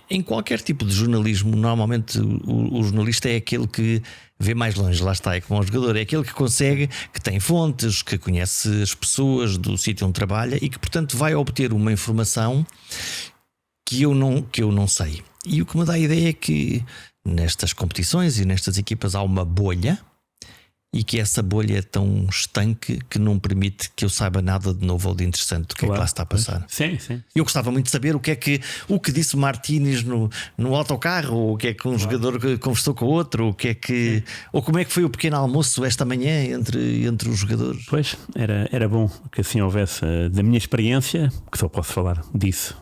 em qualquer tipo de jornalismo, normalmente o jornalista é aquele que vê mais longe, lá está, é como o jogador, é aquele que consegue, que tem fontes, que conhece as pessoas do sítio onde trabalha e que, portanto, vai obter uma informação que eu não sei. E o que me dá a ideia é que nestas competições e nestas equipas há uma bolha e que essa bolha é tão estanque que não permite que eu saiba nada de novo ou de interessante do que é que lá está a passar. Sim, sim. Eu gostava muito de saber o que disse Martínez no autocarro, ou o que é que um jogador conversou com o outro, ou como é que foi o pequeno almoço esta manhã entre os jogadores. Pois, era bom que assim houvesse. Da minha experiência, que só posso falar disso,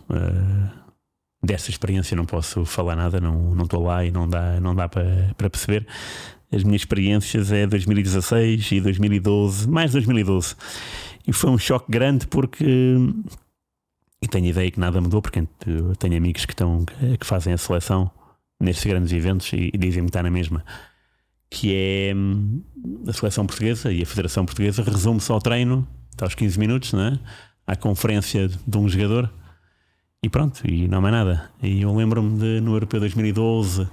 dessa experiência não posso falar nada, não estou lá e não dá para perceber. As minhas experiências é 2016 e 2012, mais 2012. E foi um choque grande porque... E tenho ideia que nada mudou, porque eu tenho amigos que fazem a seleção nestes grandes eventos e dizem-me que está na mesma. Que é a seleção portuguesa e a Federação Portuguesa resume-se ao treino, está aos 15 minutos, não é? À conferência de um jogador e pronto, e não há mais nada. E eu lembro-me de, no Europeu 2012...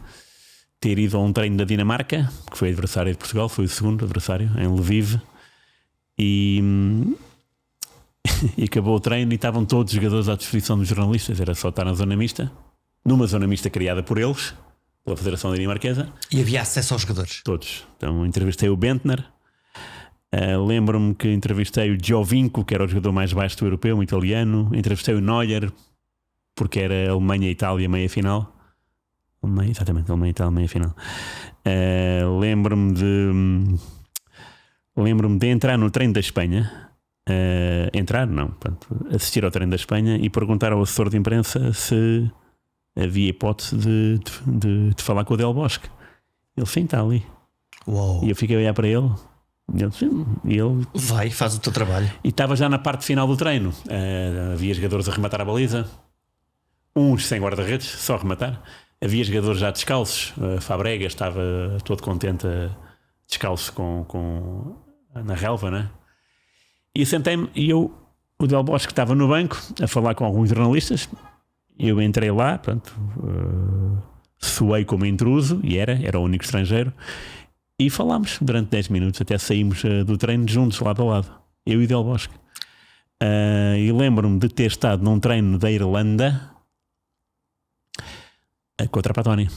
ter ido a um treino da Dinamarca, que foi adversário de Portugal, foi o segundo adversário, em Lviv, e acabou o treino e estavam todos os jogadores à disposição dos jornalistas, era só estar na zona mista, numa zona mista criada por eles, pela Federação Dinamarquesa. E havia acesso aos jogadores? Todos. Então entrevistei o Bentner, lembro-me que entrevistei o Giovinco, que era o jogador mais baixo do europeu, um italiano, entrevistei o Neuer, porque era Alemanha e Itália meia final. Exatamente, Alemanha e Itália meia final. Lembro-me de entrar no treino da Espanha, assistir ao treino da Espanha e perguntar ao assessor de imprensa se havia hipótese de falar com o Del Bosque. Ele, sim, está ali. Uou. E eu fiquei a olhar para ele. Ele vai, faz o teu trabalho. E estava já na parte final do treino. Havia jogadores a rematar a baliza, uns sem guarda-redes, só a rematar. Havia jogadores já descalços. Fabregas estava todo contente, descalço na relva, né? E sentei-me e o Del Bosque estava no banco a falar com alguns jornalistas. Eu entrei lá, pronto, soei como intruso e era o único estrangeiro. E falámos durante 10 minutos, até saímos do treino juntos, lado a lado, eu e Del Bosque. E lembro-me de ter estado num treino da Irlanda contra a Patónia.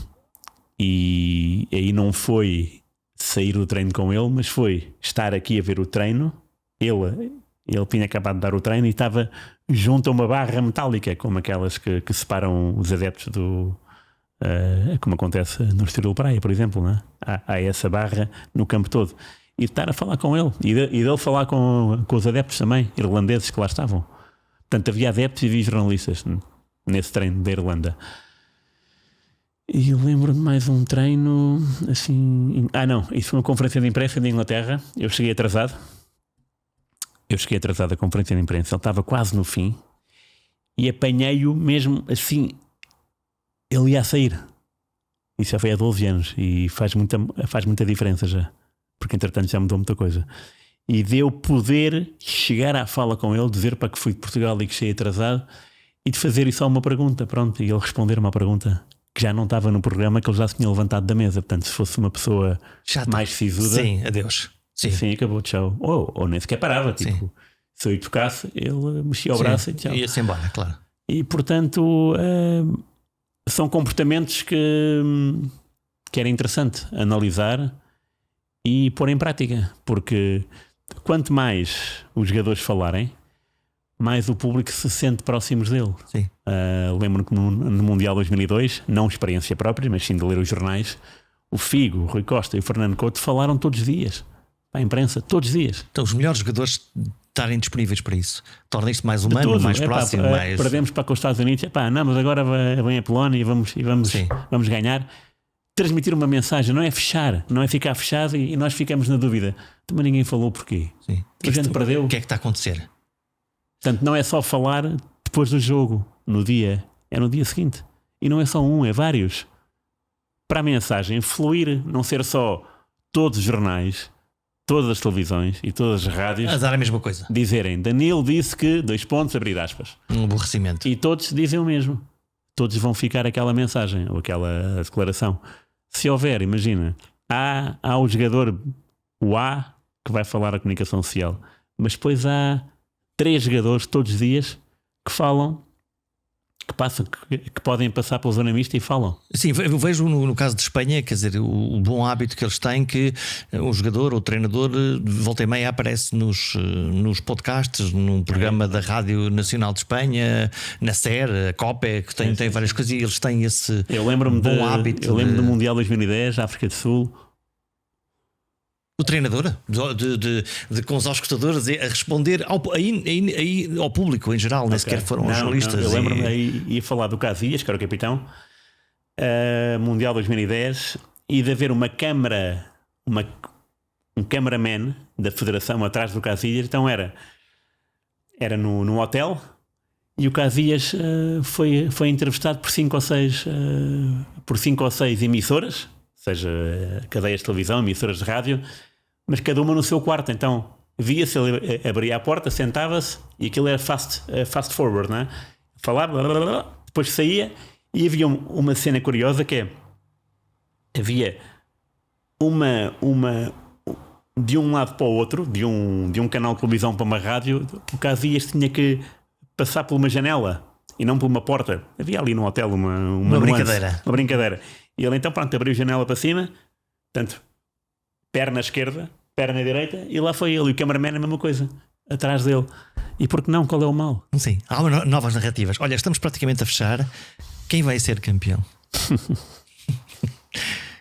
E aí não foi sair do treino com ele, mas foi estar aqui a ver o treino. Ele tinha acabado de dar o treino e estava junto a uma barra metálica, como aquelas que separam os adeptos como acontece no Estoril Praia, por exemplo, né? Há essa barra no campo todo. E estar a falar com ele e dele falar com os adeptos também, irlandeses que lá estavam. Portanto, havia adeptos e havia jornalistas nesse treino da Irlanda. E eu lembro de mais um treino assim. Isso foi uma conferência de imprensa da Inglaterra. Eu cheguei atrasado à conferência de imprensa. Ele estava quase no fim e apanhei-o mesmo assim. Ele ia a sair. Isso já foi há 12 anos e faz muita diferença já, porque entretanto já mudou muita coisa. E deu poder chegar à fala com ele, dizer para que fui de Portugal e que cheguei atrasado e de fazer só uma pergunta, pronto, e ele responder uma pergunta que já não estava no programa, que ele já se tinha levantado da mesa. Portanto, se fosse uma pessoa mais sisuda, sim, adeus. Sim, acabou, tchau. Ou nem sequer parava, tipo, se eu lhe tocasse, ele mexia o braço e tchau. Ia-se embora, claro. E portanto, são comportamentos que era interessante analisar e pôr em prática, porque quanto mais os jogadores falarem, mais o público se sente próximos dele. Sim. Lembro-me que no Mundial 2002, não experiência própria, mas sim de ler os jornais, o Figo, o Rui Costa e o Fernando Couto falaram todos os dias à imprensa, todos os dias. Então os melhores jogadores estarem disponíveis para isso torna isto mais humano, mais próximo. Perdemos para com os Estados Unidos, mas agora vem a Polónia e vamos ganhar. Transmitir uma mensagem, não é fechar, não é ficar fechado e nós ficamos na dúvida. Também ninguém falou porquê. Sim. A gente perdeu. O que é que está a acontecer? Portanto, não é só falar depois do jogo, é no dia seguinte. E não é só um, é vários. Para a mensagem fluir, não ser só todos os jornais, todas as televisões e todas as rádios a dar a mesma coisa. Dizerem, Danilo disse que, abrir aspas. Um aborrecimento. E todos dizem o mesmo. Todos vão ficar aquela mensagem ou aquela declaração. Se houver, imagina, há o jogador, o A, que vai falar a comunicação social, mas depois há 3 jogadores todos os dias que falam que podem passar pela zona mista e falam. Sim, eu vejo no caso de Espanha, quer dizer, o bom hábito que eles têm, que o jogador ou o treinador de volta e meia aparece nos podcasts, num programa da Rádio Nacional de Espanha, na SER, a COPE, que tem várias coisas, e eles têm esse bom hábito. Eu lembro do Mundial 2010, África do Sul. O treinador, com os auscultadores a responder ao público em geral, nem sequer foram os jornalistas. Eu lembro-me aí ia falar do Casillas, que era o capitão, Mundial 2010, e de haver uma câmara, um cameraman da Federação atrás do Casillas. Então era no hotel, e o Casillas foi entrevistado por 5 ou 6 emissoras, seja cadeias de televisão, emissoras de rádio, mas cada uma no seu quarto. Então via-se, ele abria a porta, sentava-se, e aquilo era fast forward, não é? Falava, depois saía, e havia uma cena curiosa, que havia uma de um lado para o outro, de um canal de televisão para uma rádio. O Casillas tinha que passar por uma janela e não por uma porta. Havia ali no hotel uma brincadeira. E ele então, pronto, abriu a janela para cima, portanto, perna esquerda, perna direita, e lá foi ele. E o cameraman a mesma coisa, atrás dele. E por que não? Qual é o mal? Sim, há novas narrativas. Olha, estamos praticamente a fechar. Quem vai ser campeão?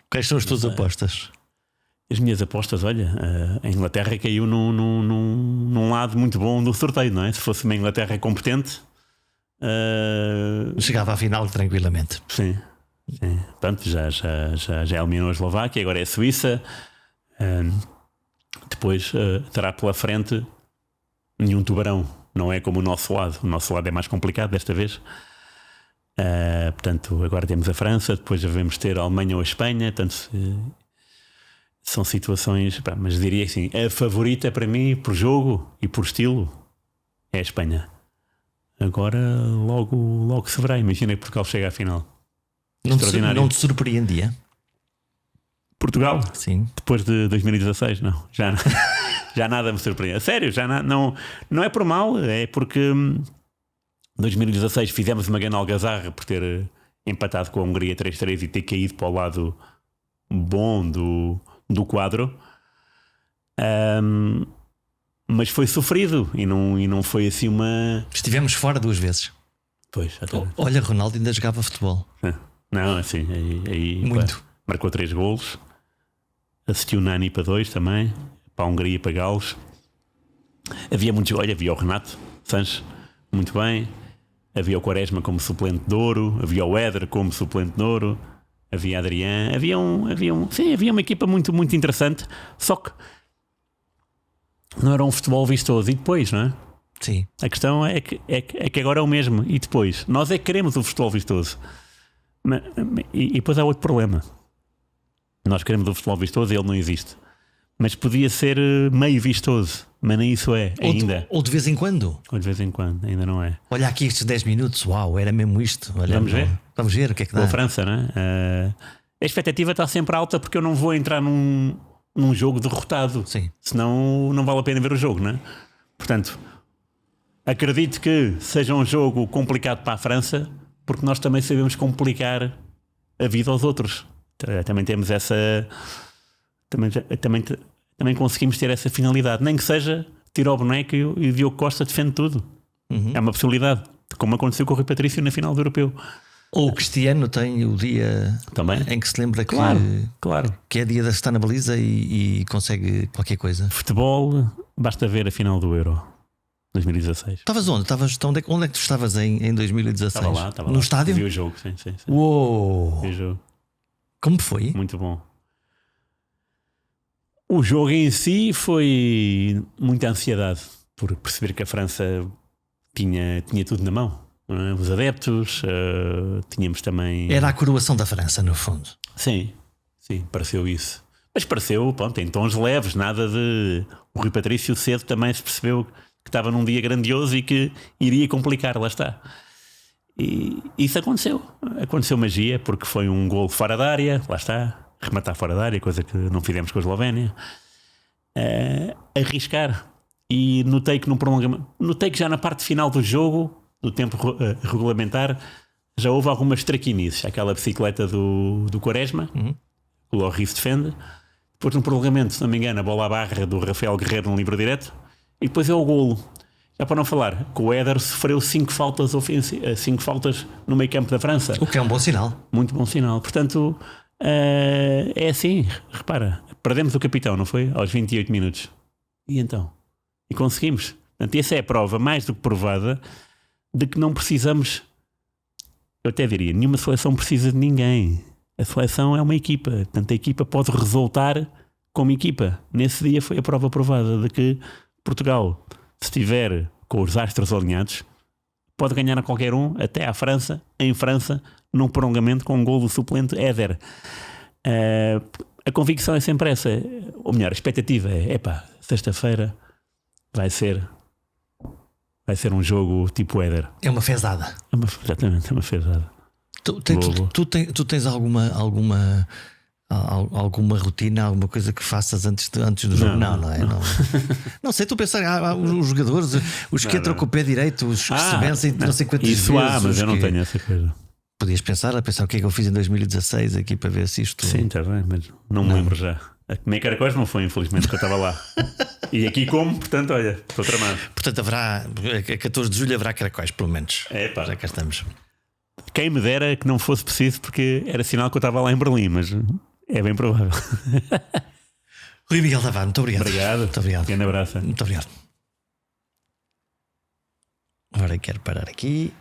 Quais são as tuas apostas? As minhas apostas, olha, a Inglaterra caiu num lado muito bom do sorteio, não é? Se fosse uma Inglaterra competente, chegava à final tranquilamente. Sim. Portanto, já eliminou a Eslováquia, agora é a Suíça. Depois terá pela frente nenhum tubarão. Não é como o nosso lado. O nosso lado é mais complicado desta vez. Portanto, agora temos a França, depois devemos ter a Alemanha ou a Espanha. Portanto, são situações, mas diria que sim, a favorita para mim, por jogo e por estilo, é a Espanha. Agora logo se verá. Imagina que Portugal chega à final. Não te surpreendia? Portugal? Sim. Depois de 2016, não. Já nada me surpreende. A sério, não é por mal, é porque em 2016 fizemos uma grande algazarra por ter empatado com a Hungria 3-3 e ter caído para o lado bom do quadro. Mas foi sofrido e não foi assim uma... Estivemos fora 2 vezes. Pois, olha, Ronaldo ainda jogava futebol. Não, assim, aí muito. Marcou 3 golos, assistiu Nani para 2 também, para a Hungria e para Gales. Havia o Renato Sanches, muito bem. Havia o Quaresma como suplente de ouro, havia o Éder como suplente de ouro, havia Adrián, havia uma equipa muito, muito interessante, só que não era um futebol vistoso. E depois, não é? Sim. A questão é que agora é o mesmo. E depois, nós é que queremos o futebol vistoso. E depois há outro problema. Nós queremos o futebol vistoso e ele não existe. Mas podia ser meio vistoso, mas nem isso é ainda. Ou de vez em quando. Ou de vez em quando, ainda não é. Olha aqui estes 10 minutos, uau, era mesmo isto. Olha, vamos ver o que é que dá. Com a França, não é? A expectativa está sempre alta, porque eu não vou entrar num jogo derrotado. Sim. Senão não vale a pena ver o jogo, não é? Portanto, acredito que seja um jogo complicado para a França, porque nós também sabemos complicar a vida aos outros. Também temos essa... Também conseguimos ter essa finalidade. Nem que seja tirar o boneco e o Diogo Costa defende tudo. É uma possibilidade. Como aconteceu com o Rui Patrício na final do Europeu. Ou o Cristiano tem o dia também em que se lembra que é dia de estar na baliza e consegue qualquer coisa. Futebol, basta ver a final do Euro 2016. Estavas onde? Onde é que tu estavas em 2016? Estava no lá. estádio? Vi o jogo, sim. Uou! Vi o jogo. Como foi? Muito bom. O jogo em si foi muita ansiedade por perceber que a França tinha tudo na mão. Os adeptos, tínhamos também... Era a coroação da França, no fundo. Sim, pareceu isso. Mas pareceu, pronto, em tons leves, nada de... O Rui Patrício cedo também se percebeu que estava num dia grandioso e que iria complicar, lá está. E isso aconteceu. Aconteceu magia, porque foi um golo fora da área, lá está, rematar fora da área, coisa que não fizemos com a Eslovénia. Arriscar. E notei que no prolongamento, notei que já na parte final do jogo do tempo regulamentar, já houve algumas traquinices. Aquela bicicleta do Quaresma, o Loris defende. Depois, no prolongamento, se não me engano, a bola à barra do Rafael Guerreiro no livre direto. E depois é o golo. Já para não falar que o Éder sofreu 5 faltas no meio campo da França. O que é um bom sinal. Muito bom sinal. Portanto, é assim. Repara, perdemos o capitão, não foi? Aos 28 minutos. E então? E conseguimos. Portanto, essa é a prova mais do que provada de que não precisamos, eu até diria, nenhuma seleção precisa de ninguém. A seleção é uma equipa. Portanto, a equipa pode resultar como equipa. Nesse dia foi a prova provada de que Portugal, se estiver com os astros alinhados, pode ganhar a qualquer um, até à França, em França, num prolongamento com um gol do suplente Éder. A convicção é sempre essa. Ou melhor, a expectativa é, sexta-feira vai ser um jogo tipo Éder. É uma fezada. Exatamente, é uma fezada. Tu tens alguma rotina, alguma coisa que faças antes do jogo? Não é? Não sei, tu pensar, os jogadores, os que entram com o pé direito, os que se vencem, não sei quantas vezes. Isso mas eu não tenho essa coisa. Podias pensar o que é que eu fiz em 2016 aqui para ver se isto. Sim, está bem, mas não me lembro já. A comer caracóis não foi, infelizmente, que eu estava lá. E aqui como, portanto, olha, estou tramado. Portanto, haverá, a 14 de julho haverá caracóis, pelo menos. Já cá estamos. Quem me dera que não fosse preciso, porque era sinal que eu estava lá em Berlim, mas é bem provável. Rui Miguel Tavares, muito obrigado. Muito obrigado. Grande abraço. Muito obrigado. Agora quero parar aqui.